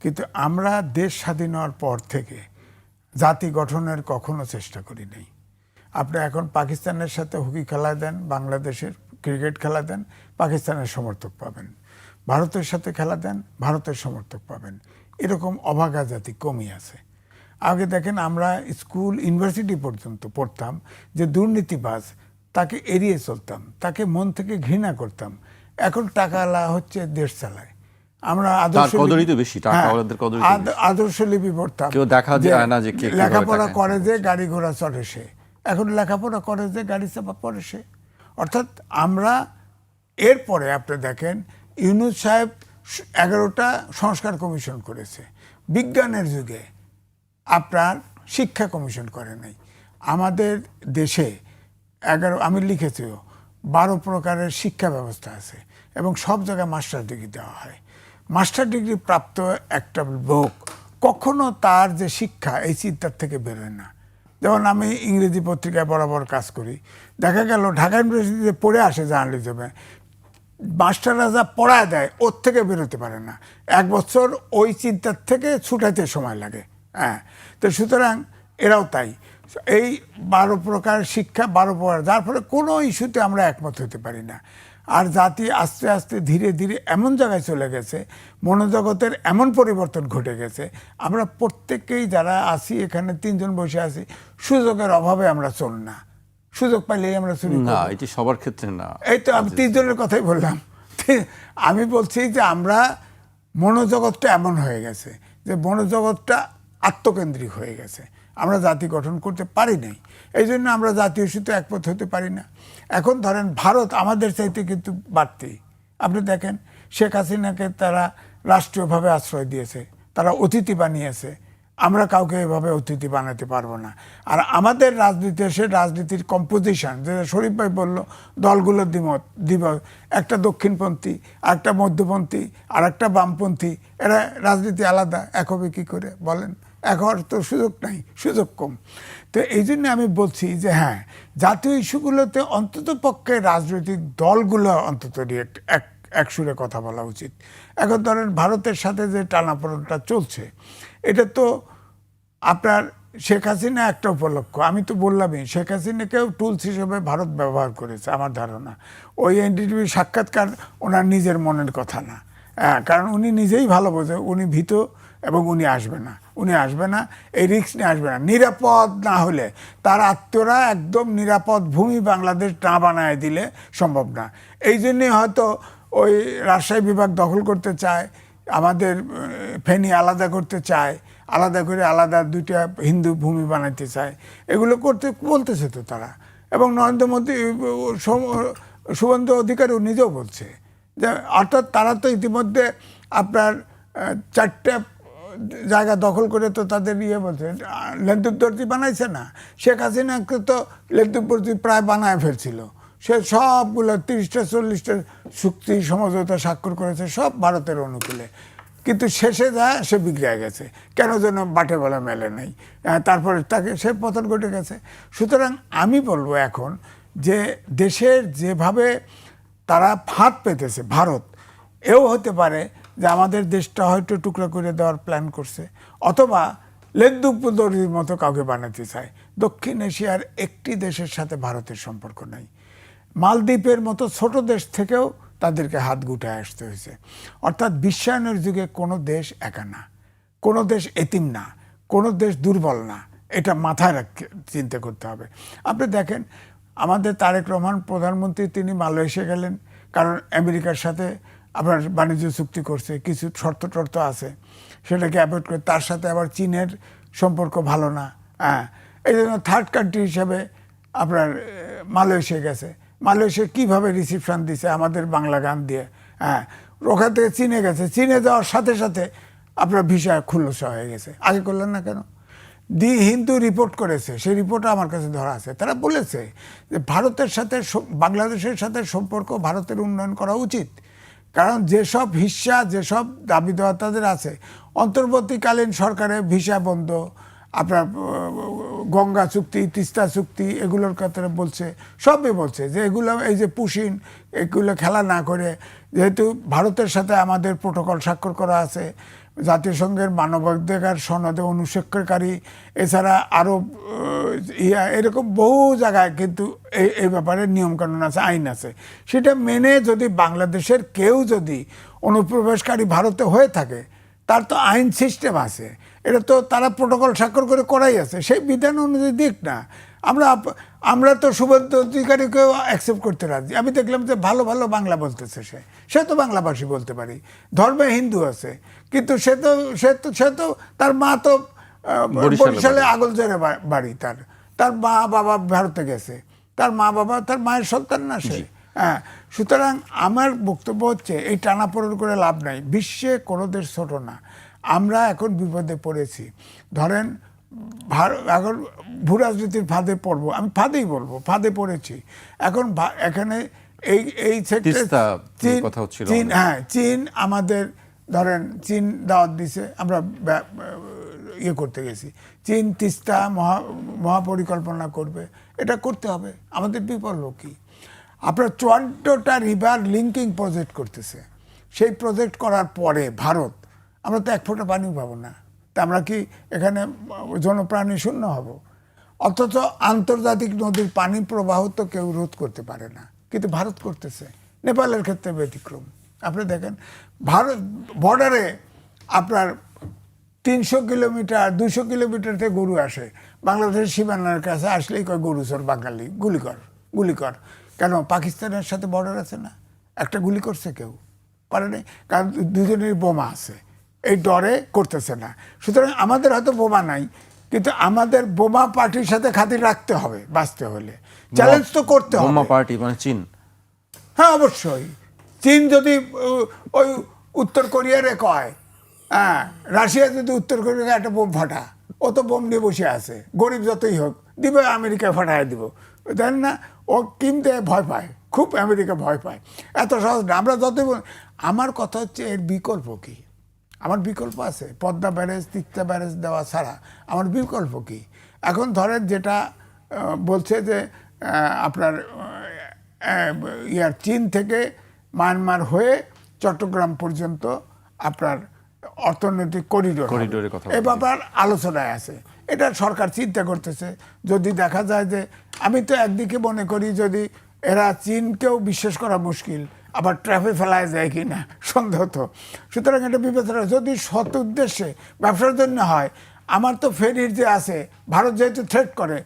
কিন্তু আমরা দেশ স্বাধীন হওয়ার পর থেকে জাতি গঠনের কখনো চেষ্টা করি নাই। আপনি এখন পাকিস্তানের সাথে হকি খেলা দেন, বাংলাদেশের ক্রিকেট খেলা দেন, পাকিস্তানের সমর্থক পাবেন। ভারতের সাথে খেলা দেন, ভারতের সমর্থক পাবেন। এরকম অভাগা জাতি কমই আছে। আগে দেখেন, আমরা স্কুল ইউনিভার্সিটি পর্যন্ত পড়তাম যে দুর্নীতিবাজ, তাকে এড়িয়ে চলতাম, তাকে মন থেকে ঘৃণা করতাম। এখন টাকাওয়ালা হচ্ছে দেশ চালায়। আমরা আদর্শ লিপি পড়তাম, লেখাপড়া করে যে গাড়ি ঘোড়া চড়ে সে, এখন লেখাপড়া করে যে গাড়ি চাপা পড়ে সে। অর্থাৎ আমরা এরপরে আপনি দেখেন ইউনূস সাহেব 11টা সংস্কার কমিশন করেছে। বিজ্ঞানের যুগে আপনার শিক্ষা কমিশন করে নাই। আমাদের দেশে আমি লিখেছিও 12 প্রকারের শিক্ষা ব্যবস্থা আছে এবং সব জায়গায় মাস্টার ডিগ্রি দেওয়া হয়। মাস্টার ডিগ্রি প্রাপ্ত একটা লোক কখনো তার যে শিক্ষা এই চিন্তার থেকে বেরোয় না। যেমন আমি ইংরেজি পত্রিকায় বরাবর কাজ করি, দেখা গেল ঢাকা ইউনিভার্সিটিতে পড়ে আসে জার্নালিজমে, মাস্টাররা যা পড়ায় দেয় ওর থেকে বেরোতে পারে না। 1 বছর ওই চিন্তার থেকে ছুটাইতে সময় লাগে। হ্যাঁ, তো সুতরাং এরাও তাই। এই 12 প্রকার শিক্ষা, 12 প্রকার, যার ফলে কোনো ইস্যুতে আমরা একমত হতে পারি না। আর জাতি আস্তে আস্তে ধীরে ধীরে এমন জায়গায় চলে গেছে, মনোজগতের এমন পরিবর্তন ঘটে গেছে, আমরা প্রত্যেকেই যারা আছি এখানে 3 জন বসে আছি, সুযোগের অভাবে আমরা চল না। সুযোগ পাইলেই আমরা চুরি করব। না, এটি সবার ক্ষেত্রে না। এই তো আমি 3 জনের কথাই বললাম। আমি বলছি যে আমরা মনোজগৎটা এমন হয়ে গেছে যে মনোজগৎটা আত্মকেন্দ্রিক হয়ে গেছে। আমরা জাতি গঠন করতে পারি নাই, এই জন্য আমরা জাতীয় ইস্যুতে একমত হতে পারি না। এখন ধরেন ভারত আমাদের চাইতে কিন্তু বাড়তি। আপনি দেখেন শেখ হাসিনাকে তারা রাষ্ট্রীয়ভাবে আশ্রয় দিয়েছে, তারা অতিথি বানিয়েছে। আমরা কাউকে এভাবে অতিথি বানাতে পারবো না। আর আমাদের রাজনীতি, সে রাজনীতির কম্পোজিশন, যেটা শরীফ ভাই বলল, দলগুলোর দ্বিমত, একটা দক্ষিণপন্থী, একটা মধ্যপন্থী, আর একটা বামপন্থী, এরা রাজনীতি আলাদা। এক হবে কী করে বলেন? এক হওয়ার তো সুযোগ নাই, সুযোগ কম। তো এই জন্য আমি বলছি যে হ্যাঁ, জাতীয় ইস্যুগুলোতে অন্তত পক্ষে রাজনৈতিক দলগুলো অন্তত এক সুরে কথা বলা উচিত। এখন ধরেন ভারতের সাথে যে টানাপোড়েনটা চলছে, এটা তো আপনার শেখ হাসিনা একটা উপলক্ষ। আমি তো বললামই, শেখ হাসিনাকেও টুলস হিসেবে ভারত ব্যবহার করেছে আমার ধারণা। ওই এনডিটিভি সাক্ষাৎকার ওনার নিজের মনের কথা না। হ্যাঁ, কারণ উনি নিজেই ভালো বোঝে উনি ভীত এবং উনি আসবে না, এই রিস্ক নিয়ে আসবে না। নিরাপদ না হলে তার আত্মীয়রা একদম নিরাপদ ভূমি বাংলাদেশ না বানায় দিলে সম্ভব না। এই জন্যে হয়তো ওই রাজশাহী বিভাগ দখল করতে চায়, আমাদের ফেনী আলাদা করতে চায়, আলাদা করে আলাদা 2টা হিন্দু ভূমি বানাইতে চায়। এগুলো করতে বলতেছে তো তারা, এবং নরেন্দ্র মোদী, শুভেন্দু অধিকারী নিজেও বলছে যে, অর্থাৎ তারা তো ইতিমধ্যে আপনার 4টা জায়গা দখল করে তো তাদের বলছে, লেন্দুর দর্জি বানাইছে না। শেখ হাসিনাকে তো লেন্দুর দর্জি প্রায় বানায় ফেলছিল। সে সবগুলো 30টা 40টা চুক্তি সমঝোতা স্বাক্ষর করেছে, সব ভারতের অনুকূলে। কিন্তু শেষে সে বিগড়ে গেছে, কেন যেন বাটে বলা মেলে নাই। তারপরে তাকে সে পতন ঘটে গেছে। সুতরাং আমি বলবো এখন যে দেশের যেভাবে তারা ফাঁদ পেতেছে ভারত, এও হতে পারে যে আমাদের দেশটা হয়তো টুকরা করে দেওয়ার প্ল্যান করছে, অথবা লেন্দুপুদরির মতো কাউকে বানাতে চায়। দক্ষিণ এশিয়ার একটি দেশের সাথে ভারতের সম্পর্ক নাই। মালদ্বীপের মতো ছোট দেশ থেকেও তাদেরকে হাত গুটায় আসতে হয়েছে। অর্থাৎ বিশ্বায়নের যুগে কোনো দেশ একা না, কোনো দেশ এতিম না, কোনো দেশ দুর্বল না। এটা মাথায় চিন্তা করতে হবে। আপনি দেখেন আমাদের তারেক রহমান প্রধানমন্ত্রী, তিনি মালয়েশিয়া গেলেন, কারণ আমেরিকার সাথে আপনার বাণিজ্য চুক্তি করছে, কিছু শর্ত টর্ত আছে, সেটাকে অ্যাভয়েড করে। তার সাথে আবার চীনের সম্পর্ক ভালো না। হ্যাঁ, এই জন্য থার্ড কান্ট্রি হিসাবে আপনার মালয়েশিয়া গেছে। মালয়েশিয়া কীভাবে রিসিপশান দিছে আমাদের বাংলা গান দিয়ে। হ্যাঁ, ওখান থেকে চীনে গেছে, চীনে যাওয়ার সাথে সাথে আপনার ভিসা খুলসা হয়ে গেছে। আগে করলেন না কেন? দি হিন্দু রিপোর্ট করেছে, সেই রিপোর্টটা আমার কাছে ধরা আছে। তারা বলেছে যে ভারতের সাথে বাংলাদেশের সাথে সম্পর্ক ভারতের উন্নয়ন করা উচিত, কারণ যেসব হিস্সা, যেসব দাবি দেওয়া তাদের আছে, অন্তর্বর্তীকালীন সরকারে ভিসা বন্ধ, আপনার গঙ্গা চুক্তি, তিস্তা চুক্তি এগুলোর কথা বলছে, সবই বলছে যে এগুলো এই যে পুশিন এগুলো খেলা না করে, যেহেতু ভারতের সাথে আমাদের প্রোটোকল স্বাক্ষর করা আছে, জাতিসংঘের মানবাধিকার সনদে অনুস্বাক্ষরকারী, এছাড়া আরও এরকম বহু জায়গায় কিন্তু এই ব্যাপারে নিয়মকানুন আছে, আইন আছে। সেটা মেনে যদি বাংলাদেশের কেউ যদি অনুপ্রবেশকারী ভারতে হয়ে থাকে, তার তো আইন সিস্টেম আছে, এটা তো তারা প্রোটোকল স্বাক্ষর করে করাই আছে, সেই বিধান অনুযায়ী দিক না। আমরা তো শুভেন্দু অধিকারীকেও অ্যাকসেপ্ট করতে রাজি। আমি দেখলাম যে ভালো ভালো বাংলা বলতেছে, সে তো বাংলাভাষী বলতে পারি, ধর্মে হিন্দু আছে, কিন্তু সে তো তার মা তো বরিশালে আগলজোড়ে বাড়ি, তার মা বাবা ভারতে গেছে, তার মা বাবা তার মায়ের সন্তান না সে। হ্যাঁ, সুতরাং আমার বক্তব্য হচ্ছে এই টানাপোড়েন করে লাভ নাই। বিশ্বে কোনো দেশ ছোট না। আমরা এখন বিপদে পড়েছি। ধরেন এখন ভূরাজনীতির ফাঁদে পড়বো, আমি ফাঁদেই বলবো, ফাঁদে পড়েছি এখন। এখানে এই চীন, হ্যাঁ চীন আমাদের, ধরেন চীন দাওয়াত দিছে, আমরা ইয়ে করতে গেছি, চীন তিস্তা মহাপরিকল্পনা করবে, এটা করতে হবে, আমাদের বিকল্প কি? আপনার 54টা রিভার লিঙ্কিং প্রজেক্ট করতেছে, সেই প্রজেক্ট করার পরে ভারত, আমরা তো এক ফোঁটা পানিও পাবো না, তা আমরা কি এখানে জনপ্রাণী শূন্য হব? অথচ আন্তর্জাতিক নদীর পানি প্রবাহ তো কেউ রোধ করতে পারে না, কিন্তু ভারত করতেছে। নেপালের ক্ষেত্রে ব্যতিক্রম। আপনি দেখেন ভারত বর্ডারে আপনার 300 কিলোমিটার 200 কিলোমিটার থেকে গরু আসে, বাংলাদেশের সীমানার কাছে আসলেই কয় গরু চোর বাঙালি, গুলি কর। কেন? পাকিস্তানের সাথে বর্ডার আছে না, একটা গুলি করছে কেউ পারেনি, কারণ দুজনের বোমা আছে, এই ডরে করতেছে না। সুতরাং আমাদের হয়তো বোমা নাই, কিন্তু আমাদের বোমা পার্টির সাথে খাতির রাখতে হবে বাঁচতে হলে, চ্যালেঞ্জ তো করতে হবে। বোমা পার্টি মানে চীন? হ্যাঁ অবশ্যই। চীন যদি ওই উত্তর কোরিয়ারে কয়, হ্যাঁ রাশিয়া যদি উত্তর কোরিয়াকে একটা বোম ফাটা, ও তো বোম নিয়ে বসে আছে, গরিব যতই হোক দিবে, আমেরিকায় ফাটায় দিব, জানেন না? ও কিনতে ভয় পায় খুব, আমেরিকা ভয় পায়, এত সহজ না। আমরা যতই আমার কথা হচ্ছে এর বিকল্প কি? আমার বিকল্প আছে, পদ্মা ব্যারেজ, তিস্তা ব্যারেজ দেওয়া ছাড়া আমার বিকল্প কি? এখন ধরেন যেটা বলছে যে আপনার চীন থেকে মায়ানমার হয়ে চট্টগ্রাম পর্যন্ত আপনার অর্থনৈতিক করিডোরের কথা, এই ব্যাপার আলোচনায় আছে। এটা সরকার চিন্তা করতেছে। যদি দেখা যায় যে, আমি তো একদিকে মনে করি যদি এরা চীনকেও বিশ্বাস করা মুশকিল, আবার ট্রাফে ফেলায় যায় কি না সন্দেহ তো। সুতরাং এটা বিবেচনা, যদি সৎ উদ্দেশ্যে ব্যবসার জন্য হয়, আমার তো ফেরির যে আছে, ভারত যেহেতু থ্রেট করে,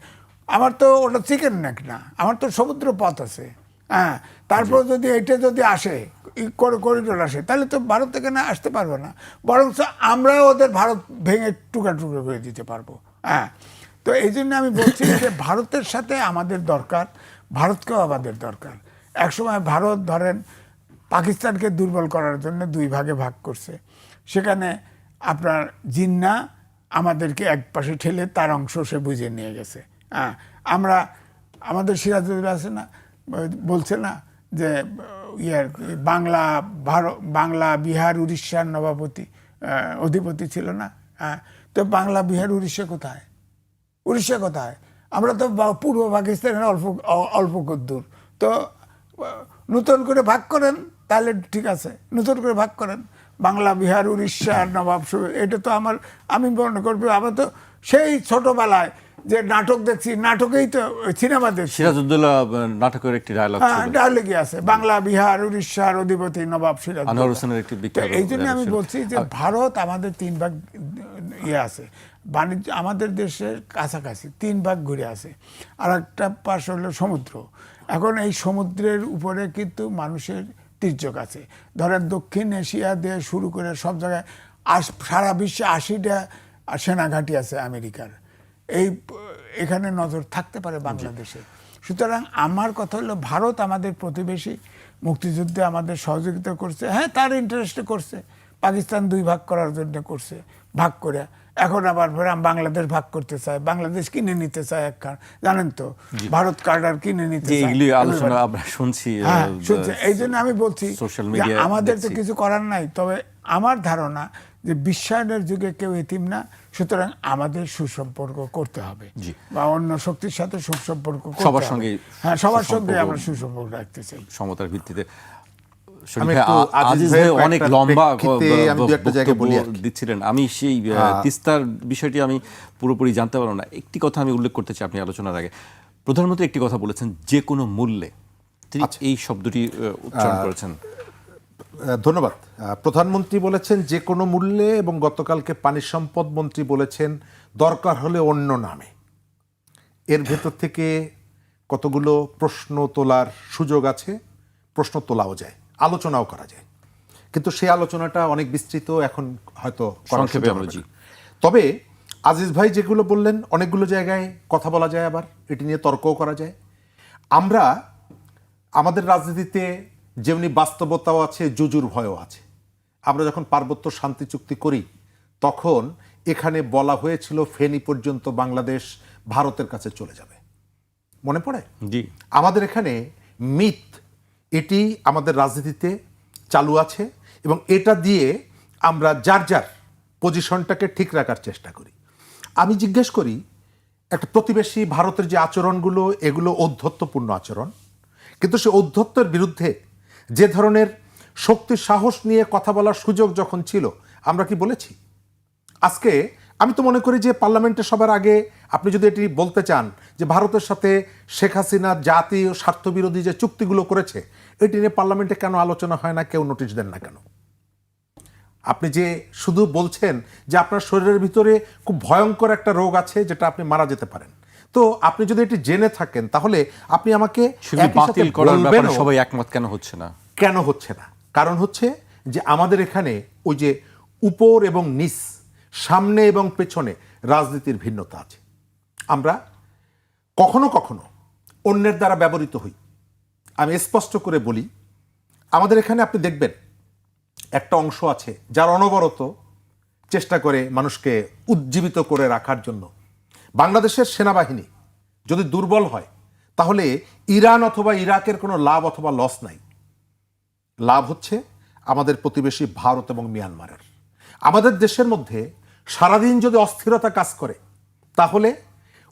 আমার তো ওটা চিকেন নেক না, আমার তো সমুদ্র পথ আছে। হ্যাঁ, তারপর যদি এটা যদি আসে করিডোর আসে, তাহলে তো ভারত থেকে না আসতে পারবে না, বরং আমরা ওদের ভারত ভেঙে টুকরা টুকরো করে দিতে পারবো। হ্যাঁ, তো এই জন্য আমি বলছি যে ভারতের সাথে আমাদের দরকার, ভারতকেও আমাদের দরকার। একসময় ভারত ধরেন পাকিস্তানকে দুর্বল করার জন্য 2 ভাগে ভাগ করছে, সেখানে আপনার জিন্না আমাদেরকে এক পাশে ঠেলে তার অংশ সে বুঝে নিয়ে গেছে। হ্যাঁ, আমরা আমাদের সিরাজউদ্দৌলা আছে না, বলছে না যে বাংলা বিহার উড়িষ্যার নবাবতী অধিপতি ছিল না। হ্যাঁ, তো বাংলা বিহার উড়িষ্যা কোথায়? উড়িষ্যা কোথায়? আমরা তো পূর্ব পাকিস্তানের অল্প দূর। তো নতুন করে ভাগ করেন, তাহলে ঠিক আছে, নতুন করে ভাগ করেন, বাংলা বিহার উড়িষ্যার নবাব। এটা তো আমি মনে করবো, আমরা তো সেই ছোটবেলায় যে নাটক দেখছি, নাটকেই তো সিনেমা দেখছি, সিরাজউদ্দৌলা নাটকের একটি ডায়লগ ছিল, ডায়লগই আছে, বাংলা বিহার উড়িষ্যার অধিপতি নবাব সিরাজউদ্দৌলা। এই জন্য আমি বলছি যে ভারত আমাদের 3 ভাগ আছে, বাণিজ্য আমাদের দেশের কাছাকাছি 3 ভাগ ঘুরে আছে, আর একটা পাশ হলো সমুদ্র। এখন এই সমুদ্রের উপরে কিন্তু মানুষের তির্যক আছে। ধরেন দক্ষিণ এশিয়া দিয়ে শুরু করে সব জায়গায় সারা বিশ্বে 80টা সেনাঘাঁটি আছে আমেরিকার। এখানে নজর থাকতে পারে বাংলাদেশে। সুতরাং আমার কথা হলো, ভারত আমাদের প্রতিবেশী, মুক্তিযুদ্ধে আমাদের সহযোগিতা করছে, হ্যাঁ তার ইন্টারেস্টে করছে। পাকিস্তান 2 ভাগ করার জন্য করছে, ভাগ করে এখন আবার বাংলাদেশ ভাগ করতে চায়, বাংলাদেশ কিনে নিতে চায় একখান, জানেন তো, ভারত কার্ডার কিনে নিতে চায়। আলোচনা আমরা শুনছি। এই জন্য আমি বলছি আমাদের তো কিছু করার নাই। তবে আমার ধারণা যে বিশ্বায়নের যুগে কেউ এতিম না, সুতরাং আমাদের সুসম্পর্ক করতে হবে জি। বা অন্য শক্তির সাথে সুসম্পর্ক করতে সবার হবে। সঙ্গেই হ্যাঁ, সবার সঙ্গে সুসম্পর্ক, আমরা সুসম্পর্ক রাখতে চাই। সমতার ভিত্তিতে। আমি শরীফ একটু ভাই, আজিজ আজিজ ভাইয়ের ভাই অনেক কয়েকটা লম্বা প্রেক্ষিতে আমি দু একটা জায়গায় বলি আর বক্তব্য কি। দিচ্ছিলেন। আমি সেই তিস্তার বিষয়টি আমি পুরোপুরি জানতে পারলাম না। একটি কথা আমি উল্লেখ করতে চাই আপনি আলোচনার আগে। প্রধানমন্ত্রী একটি কথা বলেছেন, যে কোনো মূল্যে। তিনি এই শব্দটি উচ্চারণ করেছেন। ধন্যবাদ। প্রধানমন্ত্রী বলেছেন যে কোনো মূল্যে, এবং গতকালকে পানি সম্পদ মন্ত্রী বলেছেন দরকার হলে অন্য নামে। এর ভেতর থেকে কতগুলো প্রশ্ন তোলার সুযোগ আছে, প্রশ্ন তোলাও যায়, আলোচনাও করা যায়, কিন্তু সেই আলোচনাটা অনেক বিস্তৃত, এখন হয়তো করার সংক্ষেপে সুযোগ আমরা হবে জি। না। তবে আজিজ ভাই যেগুলো বললেন, অনেকগুলো জায়গায় কথা বলা যায়, আবার এটি নিয়ে তর্কও করা যায়। আমরা আমাদের রাজনীতিতে যেমনি বাস্তবতাও আছে, জুজুর ভয়ও আছে। আমরা যখন পার্বত্য শান্তি চুক্তি করি, তখন এখানে বলা হয়েছিল ফেনী পর্যন্ত বাংলাদেশ ভারতের কাছে চলে যাবে, মনে পড়ে? জি। আমাদের এখানে মিথ, এটি আমাদের রাজনীতিতে চালু আছে, এবং এটা দিয়ে আমরা যার যার পজিশনটাকে ঠিক রাখার চেষ্টা করি। আমি জিজ্ঞেস করি, একটা প্রতিবেশী ভারতের যে আচরণগুলো, এগুলো ঔদ্ধত্যপূর্ণ আচরণ, কিন্তু সে ঔদ্ধত্যের বিরুদ্ধে যে ধরনের শক্তি সাহস নিয়ে কথা বলার সুযোগ যখন ছিল, আমরা কি বলেছি? আজকে আমি তো মনে করি যে পার্লামেন্টে সবার আগে আপনি যদি এটি বলতে চান যে ভারতের সাথে শেখ হাসিনা জাতীয় স্বার্থবিরোধী যে চুক্তিগুলো করেছে, এটি নিয়ে পার্লামেন্টে কেন আলোচনা হয় না, কেউ নোটিশ দেন না কেন? আপনি যে শুধু বলছেন যে আপনার শরীরের ভিতরে খুব ভয়ঙ্কর একটা রোগ আছে, যেটা আপনি মারা যেতে পারেন, তো আপনি যদি এটি জেনে থাকেন, তাহলে আপনি আমাকে সেগুলি একই সাথে বাতিল করার ব্যাপারে বলবেনও সবাই একমত কেন হচ্ছে না? কেন হচ্ছে না? কারণ হচ্ছে যে আমাদের এখানে ওই যে উপর এবং নিচ, সামনে এবং পেছনে রাজনীতির ভিন্নতা আছে। আমরা কখনো কখনো অন্যের দ্বারা ব্যবহৃত হই। আমি স্পষ্ট করে বলি, আমাদের এখানে আপনি দেখবেন একটা অংশ আছে যার অনবরত চেষ্টা করে মানুষকে উজ্জীবিত করে রাখার জন্য। বাংলাদেশের সেনাবাহিনী যদি দুর্বল হয়, তাহলে ইরান অথবা ইরাকের কোনো লাভ অথবা লস নাই। লাভ হচ্ছে আমাদের প্রতিবেশী ভারত এবং মিয়ানমারের। আমাদের দেশের মধ্যে সারাদিন যদি অস্থিরতা কাজ করে, তাহলে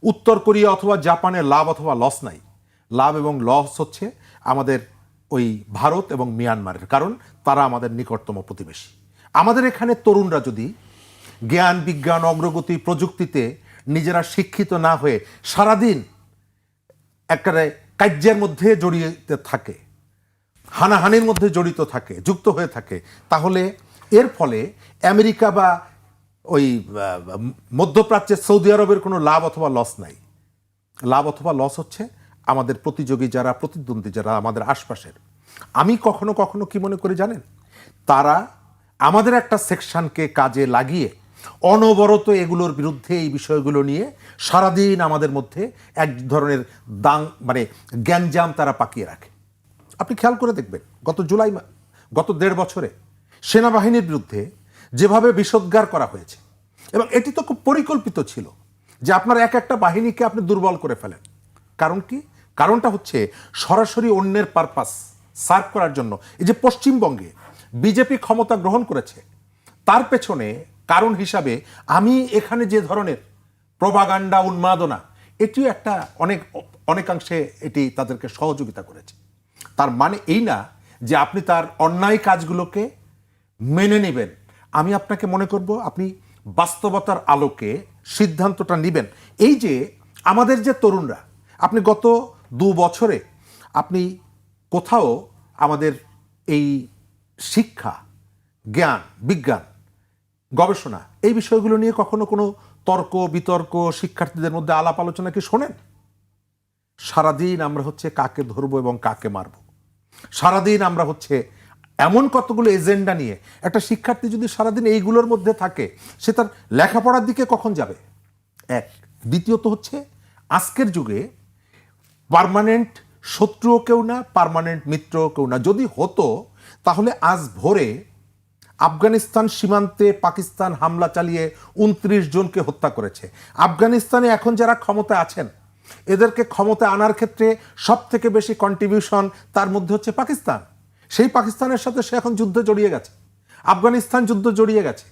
উত্তর কোরিয়া অথবা জাপানের লাভ অথবা লস নাই। লাভ এবং লস হচ্ছে আমাদের ওই ভারত এবং মিয়ানমারের, কারণ তারা আমাদের নিকটতম প্রতিবেশী। আমাদের এখানে তরুণরা যদি জ্ঞান বিজ্ঞান অগ্রগতি প্রযুক্তিতে নিজেরা শিক্ষিত না হয়ে সারাদিন একটা কার্যের মধ্যে জড়িয়ে থাকে, হানাহানির মধ্যে জড়িত থাকে, যুক্ত হয়ে থাকে, তাহলে এর ফলে আমেরিকা বা ওই মধ্যপ্রাচ্যের সৌদি আরবের কোনো লাভ অথবা লস নাই। লাভ অথবা লস হচ্ছে আমাদের প্রতিযোগী যারা, প্রতিদ্বন্দ্বী যারা আমাদের আশপাশের। আমি কখনো কখনো কি মনে করি জানেন, তারা আমাদের একটা সেকশনকে কাজে লাগিয়ে অনবরত এগুলোর বিরুদ্ধে, এই বিষয়গুলো নিয়ে সারাদিন আমাদের মধ্যে এক ধরনের জ্ঞানজাম তারা পাকিয়ে রাখে। আপনি খেয়াল করে দেখবেন, গত 1.5 বছরে সেনাবাহিনীর বিরুদ্ধে যেভাবে বিষোদ্গার করা হয়েছে, এবং এটি তো খুব পরিকল্পিত ছিল যে আপনার এক একটা বাহিনীকে আপনি দুর্বল করে ফেলেন। কারণ কি? কারণটা হচ্ছে সরাসরি অন্যের পারপাস সার্ভ করার জন্য। এই যে পশ্চিমবঙ্গে বিজেপি ক্ষমতা গ্রহণ করেছে, তার পেছনে কারণ হিসাবে আমি এখানে যে ধরনের প্রপাগান্ডা, উন্মাদনা, এটিও একটা অনেকাংশে এটি তাদেরকে সহযোগিতা করেছে। তার মানে এই না যে আপনি তার অন্যায় কাজগুলোকে মেনে নেবেন। আমি আপনাকে মনে করব আপনি বাস্তবতার আলোকে সিদ্ধান্তটা নেবেন। এই যে আমাদের যে তরুণরা, আপনি গত 2 বছরে আপনি কোথাও আমাদের এই শিক্ষা, জ্ঞান বিজ্ঞান, গবেষণা, এই বিষয়গুলো নিয়ে কখনো কোনো তর্ক বিতর্ক, শিক্ষার্থীদের মধ্যে আলাপ আলোচনা কি শোনেন? সারাদিন আমরা হচ্ছে কাকে ধরবো এবং কাকে মারব। সারাদিন আমরা হচ্ছে এমন কতগুলো এজেন্ডা নিয়ে, একটা শিক্ষার্থী যদি সারাদিন এইগুলোর মধ্যে থাকে, সে তার লেখাপড়ার দিকে কখন যাবে? এক। দ্বিতীয়ত হচ্ছে আজকের যুগে পার্মানেন্ট শত্রুও কেউ না, পার্মানেন্ট মিত্রও কেউ না। যদি হতো, তাহলে আজ ভোরে আফগানিস্তান সীমান্তে পাকিস্তান হামলা চালিয়ে 29 জনকে হত্যা করেছে। আফগানিস্তানে এখন যারা ক্ষমতায় আছেন, এদেরকে ক্ষমতায় আনার ক্ষেত্রে সব থেকে বেশি কন্ট্রিবিউশন তার মধ্যে হচ্ছে পাকিস্তান। সেই পাকিস্তানের সাথে সে এখন যুদ্ধে জড়িয়ে গেছে, আফগানিস্তান যুদ্ধ জড়িয়ে গেছে।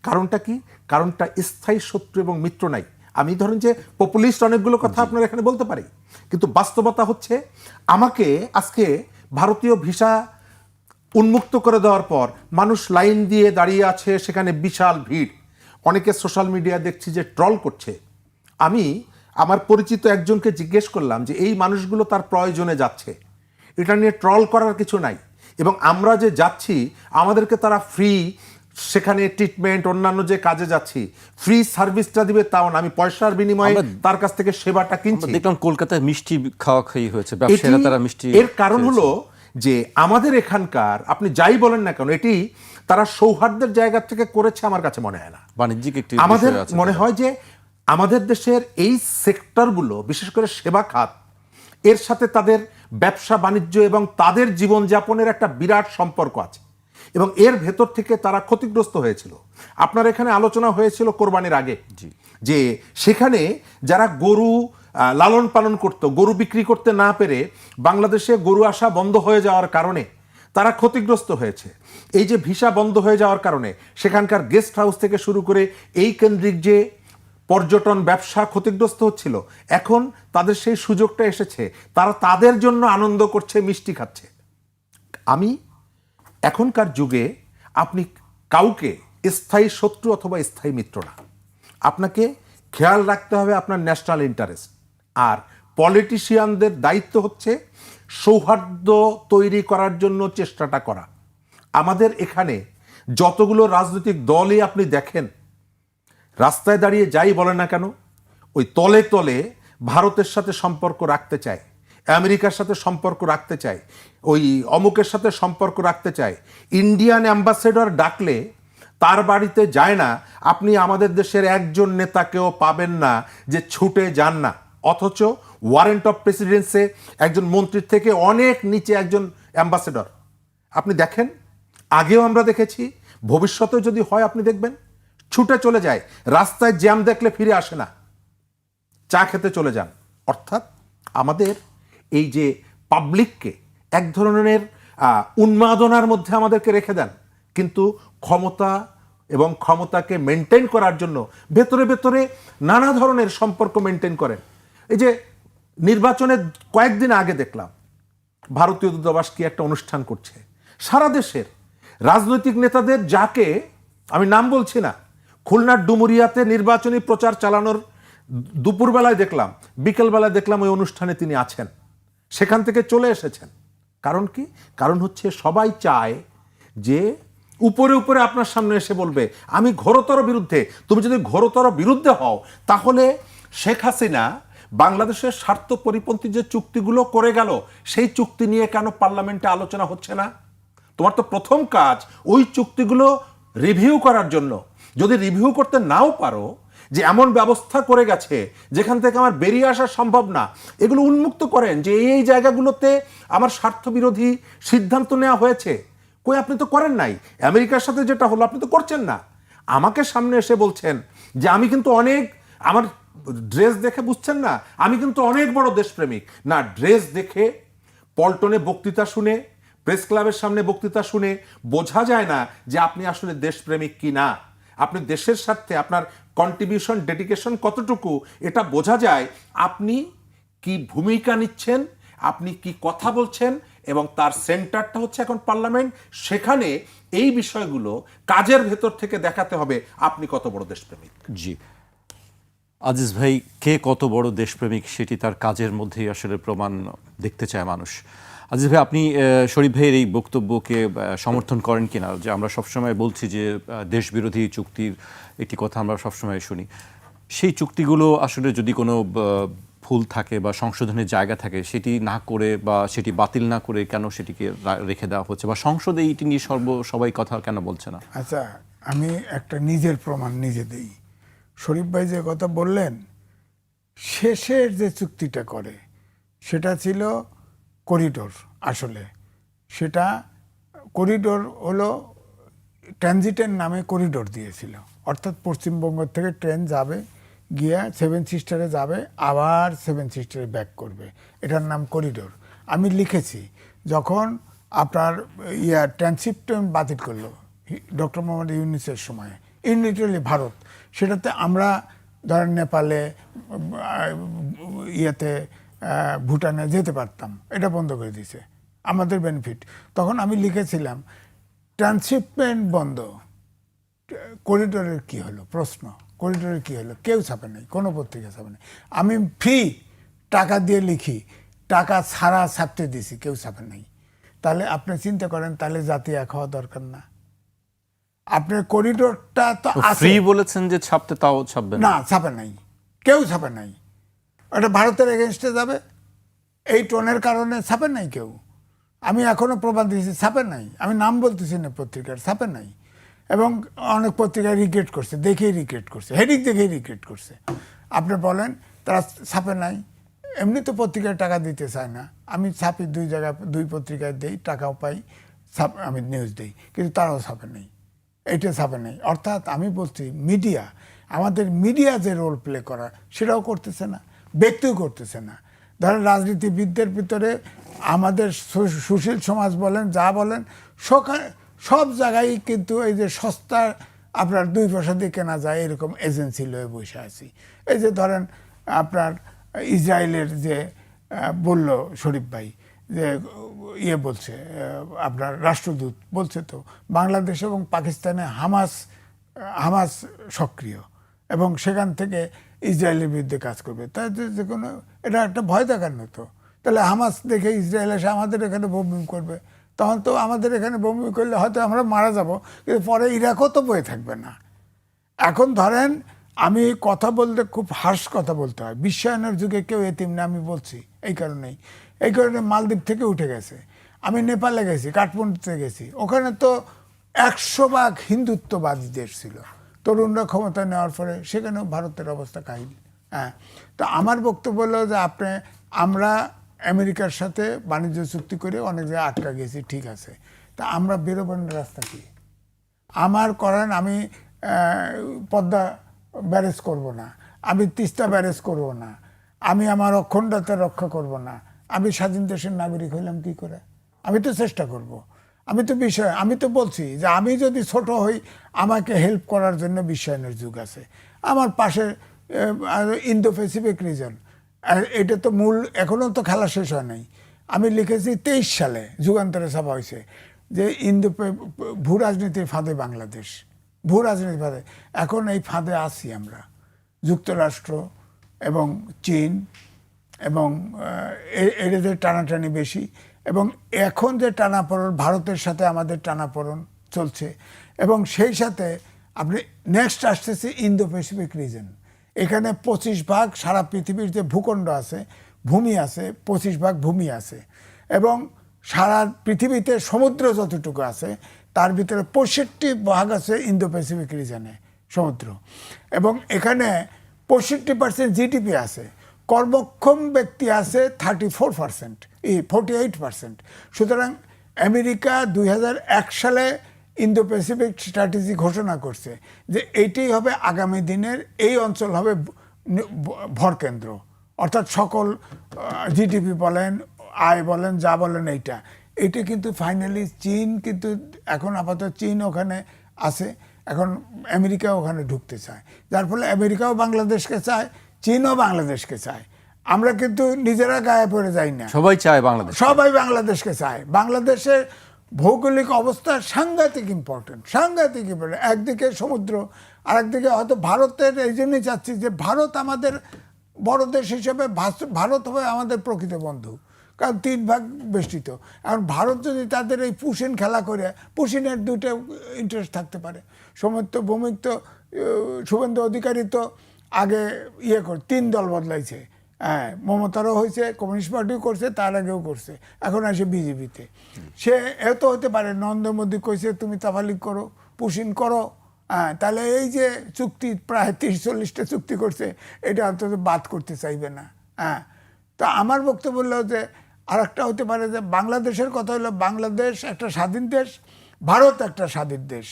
কারণটা কি? কারণটা স্থায়ী শত্রু এবং মিত্র নাই। আমি ধরেন যে পপুলিস্ট অনেকগুলো কথা আপনার এখানে বলতে পারি, কিন্তু বাস্তবতা হচ্ছে আমাকে আজকে ভারতীয় ভিসা উন্মুক্ত করে দেওয়ার পর মানুষ লাইন দিয়ে দাঁড়িয়ে আছে, সেখানে বিশাল ভিড়। অনেকে সোশ্যাল মিডিয়া দেখছি যে ট্রল করছে। আমি আমার পরিচিত একজনকে জিজ্ঞেস করলাম যে এই মানুষগুলো তার প্রয়োজনে যাচ্ছে, এটা নিয়ে ট্রল করার কিছু নাই। এবং আমরা যে যাচ্ছি আমাদেরকে তারা ফ্রি সেখানে ট্রিটমেন্ট, অন্যান্য যে কাজে যাচ্ছি ফ্রি সার্ভিসটা দিবে তাও না, আমি পয়সার বিনিময়ে তার কাছ থেকে সেবাটা কিনছি। দেখলাম কলকাতায় মিষ্টি খাওয়া খাই হয়েছে, ব্যবসায়ীরা তারা মিষ্টি। এর কারণ হলো যে আমাদের এখানকার আপনি যাই বলেন না কেন, এটি তারা সৌহার্দ্যের জায়গা থেকে করেছে আমার কাছে মনে হয় না। বাণিজ্যিক একটি আমাদের বিষয় আছে। মনে হয় যে আমাদের দেশের এই সেক্টরগুলো, বিশেষ করে সেবা খাত, এর সাথে তাদের ব্যবসা বাণিজ্য এবং তাদের জীবনযাপনের একটা বিরাট সম্পর্ক আছে এবং এর ভেতর থেকে তারা ক্ষতিগ্রস্ত হয়েছিল। আপনার এখানে আলোচনা হয়েছিল কোরবানির আগে যে সেখানে যারা গরু লালন পালন করত, গরু বিক্রি করতে না পেরে বাংলাদেশে গরু আসা বন্ধ হয়ে যাওয়ার কারণে তারা ক্ষতিগ্রস্ত হয়েছে। এই যে ভিসা বন্ধ হয়ে যাওয়ার কারণে সেখানকার গেস্ট হাউস থেকে শুরু করে এই কেন্দ্রিক যে পর্যটন ব্যবসা ক্ষতিগ্রস্ত হচ্ছিল, এখন তাদের সেই সুযোগটা এসেছে, তারা তাদের জন্য আনন্দ করছে, মিষ্টি খাচ্ছে। আমি এখনকার যুগে আপনি কাউকে স্থায়ী শত্রু অথবা স্থায়ী মিত্র না, আপনাকে খেয়াল রাখতে হবে আপনার ন্যাশনাল ইন্টারেস্ট। আর পলিটিশিয়ানদের দায়িত্ব হচ্ছে সৌহার্দ্য তৈরি করার জন্য চেষ্টাটা করা। আমাদের এখানে যতগুলো রাজনৈতিক দলই আপনি দেখেন, রাস্তায় দাঁড়িয়ে যাই বলে না কেন, ওই তলে তলে ভারতের সাথে সম্পর্ক রাখতে চায়, আমেরিকার সাথে সম্পর্ক রাখতে চায়, ওই অমুকের সাথে সম্পর্ক রাখতে চায়। ইন্ডিয়ান অ্যাম্বাসেডর ডাকলে তার বাড়িতে যায় না, আপনি আমাদের দেশের একজন নেতাকেও পাবেন না যে ছুটে যান না। অথচ ওয়ারেন্ট অফ প্রেসিডেন্সে একজন মন্ত্রীর থেকে অনেক নিচে একজন অ্যাম্বাসেডর। আপনি দেখেন, আগেও আমরা দেখেছি, ভবিষ্যতেও যদি হয় আপনি দেখবেন ছুটে চলে যায়, রাস্তায় জ্যাম দেখলে ফিরে আসে না, চা খেতে চলে যান। অর্থাৎ আমাদের এই যে পাবলিককে এক ধরনের উন্মাদনার মধ্যে আমাদেরকে রেখে দেন, কিন্তু ক্ষমতা এবং ক্ষমতাকে মেনটেন করার জন্য ভেতরে ভেতরে নানা ধরনের সম্পর্ক মেনটেন করেন। এই যে নির্বাচনের কয়েকদিন আগে দেখলাম ভারতীয় দূতাবাস কি একটা অনুষ্ঠান করছে, সারা দেশের রাজনৈতিক নেতাদের, যাকে আমি নাম বলছি না, খুলনার ডুমুরিয়াতে নির্বাচনী প্রচার চালানোর দুপুরবেলায় দেখলাম, বিকেলবেলায় দেখলাম ওই অনুষ্ঠানে তিনি আছেন, সেখান থেকে চলে এসেছেন। কারণ কি? কারণ হচ্ছে সবাই চায় যে উপরে উপরে আপনার সামনে এসে বলবে আমি ঘোরতর বিরুদ্ধে। তুমি যদি ঘোরতর বিরুদ্ধে হও তাহলে শেখ হাসিনা বাংলাদেশের স্বার্থ পরিপন্থী যে চুক্তিগুলো করে গেল, সেই চুক্তি নিয়ে কেন পার্লামেন্টে আলোচনা হচ্ছে না? তোমার তো প্রথম কাজ ওই চুক্তিগুলো রিভিউ করার জন্য। যদি রিভিউ করতে নাও পারো, যে এমন ব্যবস্থা করে গেছে যেখান থেকে আমার বেরিয়ে আসা সম্ভব না, এগুলো উন্মুক্ত করেন যে এই জায়গাগুলোতে আমার স্বার্থ বিরোধী সিদ্ধান্ত নেওয়া হয়েছে। কই, আপনি তো করেন নাই। আমেরিকার সাথে যেটা হলো আপনি তো করছেন না। আমাকে সামনে এসে বলছেন যে আমি কিন্তু অনেক, আমার ড্রেস দেখে বুঝছেন না, আমি কিন্তু অনেক বড় দেশপ্রেমিক। না, ড্রেস দেখে, পল্টনে বক্তৃতা শুনে, প্রেস ক্লাবের সামনে বক্তৃতা শুনে বোঝা যায় না যে আপনি আসলে দেশপ্রেমিক কি না। আপনি দেশের স্বার্থে আপনার কন্ট্রিবিউশন, ডেডিকেশন কতটুকু, এটা বোঝা যায় আপনি কি ভূমিকা নিচ্ছেন, আপনি কি কথা বলছেন। এবং তার সেন্টারটা হচ্ছে এখন পার্লামেন্ট। সেখানে এই বিষয়গুলো কাজের ভেতর থেকে দেখাতে হবে আপনি কত বড় দেশপ্রেমিক। জি আজিজ ভাই, কে কত বড় দেশপ্রেমিক সেটি তার কাজের মধ্যেই আসলে প্রমাণ দেখতে চায় মানুষ। আজিজ ভাই, আপনি শরীফ ভাইয়ের এই বক্তব্যকে সমর্থন করেন কিনা, যে আমরা সবসময় বলছি যে দেশবিরোধী চুক্তির একটি কথা আমরা সবসময় শুনি, সেই চুক্তিগুলো আসলে যদি কোনো ভুল থাকে বা সংশোধনের জায়গা থাকে, সেটি না করে বা সেটি বাতিল না করে কেন সেটিকে রেখে দেওয়া হচ্ছে, বা সংসদে এইটি নিয়ে সবাই কথা কেন বলছে না? আচ্ছা, আমি একটা নিজের প্রমাণ নিজে দিই। শরীফ ভাই যে কথা বললেন, শেষের যে চুক্তিটা করে সেটা ছিল করিডোর। আসলে সেটা করিডোর হলো ট্রানজিটের নামে করিডোর দিয়েছিল, অর্থাৎ পশ্চিমবঙ্গ থেকে ট্রেন যাবে, গিয়ে সেভেন সিস্টারে যাবে, আবার সেভেন সিস্টারে ব্যাক করবে, এটার নাম করিডোর। আমি লিখেছি যখন আপনার ট্রানশিপটা বাতিল করলো ডক্টর মোহাম্মদ ইউনূসের সময়ে, ইউনিটারলি ভারত। সেটাতে আমরা ধরেন নেপালে ইয়েতে ভুটানে যেতে পারতাম, এটা বন্ধ করে দিয়েছে, আমাদের বেনিফিট। তখন আমি লিখেছিলাম ট্রান্সশিপমেন্ট বন্ধ, করিডোরের কি হলো প্রশ্ন, করিডোরের কি হলো, কেউ ছাপে নাই, কোনো পত্রিকা ছাপে নাই। আমি ফ্রি টাকা দিয়ে লিখি, টাকা ছাড়া ছাপতে দিছি, কেউ ছাপে নাই। তাহলে আপনি চিন্তা করেন, তাহলে জাতি এক হওয়া দরকার না? আপনার করিডোরটা তো ফ্রি আছে, বলেছেন যে ছাপতে, তাও ছাপবে না ছাপে নাই, কেউ ছাপে নাই। ওটা ভারতের এগেনস্টে যাবে, এই টোনের কারণে ছাপে নাই কেউ। আমি এখনো প্রমাণ দিয়েছি, ছাপে নাই, আমি নাম বলতেছি না পত্রিকার, ছাপে নাই। এবং অনেক পত্রিকায় রিগ্রেট করছে, দেখেই রিগ্রেট করছে, হেডিং দেখেই রিগ্রেট করছে। আপনি বলেন তারা ছাপে নাই, এমনি তো পত্রিকায় টাকা দিতে চায় না, আমি ছাপি 2 জায়গায়, 2 পত্রিকায় দেই, টাকাও পাই, আমি নিউজ দিই, কিন্তু তারাও ছাপে নেই, এইটা ছাপে নেই। অর্থাৎ আমি বলছি মিডিয়া, আমাদের মিডিয়া যে রোল প্লে করা সেটাও করতেছে না, ব্যক্তিও করতেছে না। ধরেন রাজনীতিবিদদের ভিতরে আমাদের সুশীল সমাজ বলেন, যা বলেন, সব জায়গায় কিন্তু এই যে সস্তা আপনার 2 পয়সা দিয়ে কেনা যায় এরকম এজেন্সি লয়ে বসে আছি। এই যে ধরেন আপনার ইসরায়েলের যে বলল শরীফ ভাই যে ইয়ে বলছে, আপনার রাষ্ট্রদূত বলছে তো বাংলাদেশ এবং পাকিস্তানে হামাস সক্রিয় এবং সেখান থেকে ইসরায়েলের বিরুদ্ধে কাজ করবে। তাই যে কোনো এটা একটা ভয় দেখানো তো। তাহলে হামাস দেখে ইসরায়েল এসে আমাদের এখানে বোম করবে, তখন তো আমাদের এখানে বোম করলে হয়তো আমরা মারা যাব, কিন্তু পরে ইরাকও তো বয়ে থাকবে না। এখন ধরেন আমি কথা বলতে খুব হার্শ কথা বলতে হয়, বিশ্বায়নের যুগে কেউ এতিম না, আমি বলছি এই কারণে মালদ্বীপ থেকে উঠে গেছে। আমি নেপালে গেছি, কাঠমান্ডুতে গেছি, ওখানে তো 100% হিন্দুত্ববাদী দেশ ছিল, তরুণরা ক্ষমতা নেওয়ার পরে সেখানেও ভারতের অবস্থা কাহিনী। হ্যাঁ, তো আমার বক্তব্য হলো যে আমরা আমেরিকার সাথে বাণিজ্য চুক্তি করে অনেক জায়গায় আটকা গেছি, ঠিক আছে, তা আমরা বেরোবার রাস্তা কি? আমার করেন আমি পদ্মা ব্যারেজ করব না, আমি তিস্তা ব্যারেজ করব না, আমি আমার অখণ্ডতা রক্ষা করব না, আমি স্বাধীন দেশের নাগরিক হইলাম কি করে? আমি তো চেষ্টা করব। আমি তো বলছি যে আমি যদি ছোট হই, আমাকে হেল্প করার জন্য বিশ্বায়নের যুগ আছে। আমার পাশে ইন্দো প্যাসিফিক রিজন, এটা তো মূল, এখনও তো খেলা শেষ হয় নাই। আমি লিখেছি 23 সালে যুগান্তরে ছাপা হয়েছে যে ভূ রাজনীতির ফাঁদে বাংলাদেশ, ভূ রাজনীতির ফাঁদে। এখন এই ফাঁদে আছি আমরা, যুক্তরাষ্ট্র এবং চীন এবং এদের টানাটানি বেশি, এবং এখন যে টানাপোড়েন ভারতের সাথে আমাদের টানাপোড়েন চলছে, এবং সেই সাথে আপনি নেক্সট আসতেছে ইন্দো প্যাসিফিক রিজন। এখানে 25% সারা পৃথিবীর যে ভূখণ্ড আছে, ভূমি আছে, 25% ভূমি আছে, এবং সারা পৃথিবীতে সমুদ্র যতটুকু আছে তার ভিতরে 65% আছে ইন্দো প্যাসিফিক রিজনে সমুদ্র, এবং এখানে 65% জিডিপি আছে, কর্মক্ষম ব্যক্তি আছে 34%, 48%। সুতরাং আমেরিকা 2001 সালে ইন্দো প্যাসিফিক স্ট্র্যাটেজি ঘোষণা করছে যে এইটাই হবে আগামী দিনের, এই অঞ্চল হবে ভরকেন্দ্র, অর্থাৎ সকল জিডিপি বলেন, আয় বলেন, যা বলেন, এইটা কিন্তু ফাইনালি চীন, কিন্তু এখন আপাতত চীন ওখানে আছে, এখন আমেরিকা ওখানে ঢুকতে চায়, যার ফলে আমেরিকাও বাংলাদেশকে চায়, চীনও বাংলাদেশকে চায়। আমরা কিন্তু নিজেরা গায়ে পড়ে যাই না, সবাই চায় বাংলাদেশ, সবাই বাংলাদেশকে চায়। বাংলাদেশের ভৌগোলিক অবস্থা সাংঘাতিক ইম্পর্টেন্ট। একদিকে সমুদ্র, আরেকদিকে হয়তো ভারতের, এই জন্যই চাচ্ছি যে ভারত আমাদের বড় দেশ হিসেবে ভারত হবে আমাদের প্রকৃত বন্ধু, কারণ 3 ভাগ বেষ্টিত। এখন ভারত যদি তাদের এই পুশিন খেলা করে, পুশিনের 2টা ইন্টারেস্ট থাকতে পারে। শুভেন্দু অধিকারী তো আগে 3 দল বদলাইছে, হ্যাঁ, মমতারও হয়েছে, কমিউনিস্ট পার্টিও করছে, তার আগেও করছে, এখন আসে বিজেপিতে। সে এত হতে পারে নরেন্দ্র মোদী কইছে তুমি তাফালিক করো, পুশিন করো, হ্যাঁ, তাহলে এই যে চুক্তি প্রায় 30-40টা চুক্তি করছে, এটা অন্তত বাদ করতে চাইবে না। হ্যাঁ, তা আমার বক্তব্য হলো যে আরেকটা হতে পারে যে বাংলাদেশের কথা হলো, বাংলাদেশ একটা স্বাধীন দেশ, ভারত একটা স্বাধীন দেশ।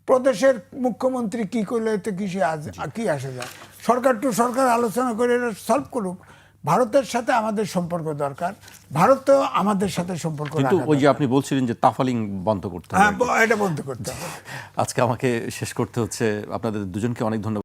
প্রদেশের মুখ্যমন্ত্রী কি করলে এতে কি আসে যায়, সরকার টু সরকার আলোচনা করে এটা সলভ করুক। ভারতের সাথে আমাদের সম্পর্ক দরকার, ভারতও আমাদের সাথে সম্পর্ক কিন্তু রাখা ওই যে দরকার। আপনি বলছিলেন যে তাফালিং বন্ধ করতে হবে, হ্যাঁ, এটা বন্ধ করতে হবে। আজকে আমাকে শেষ করতে হচ্ছে। আপনাদের দুজনকে অনেক ধন্যবাদ।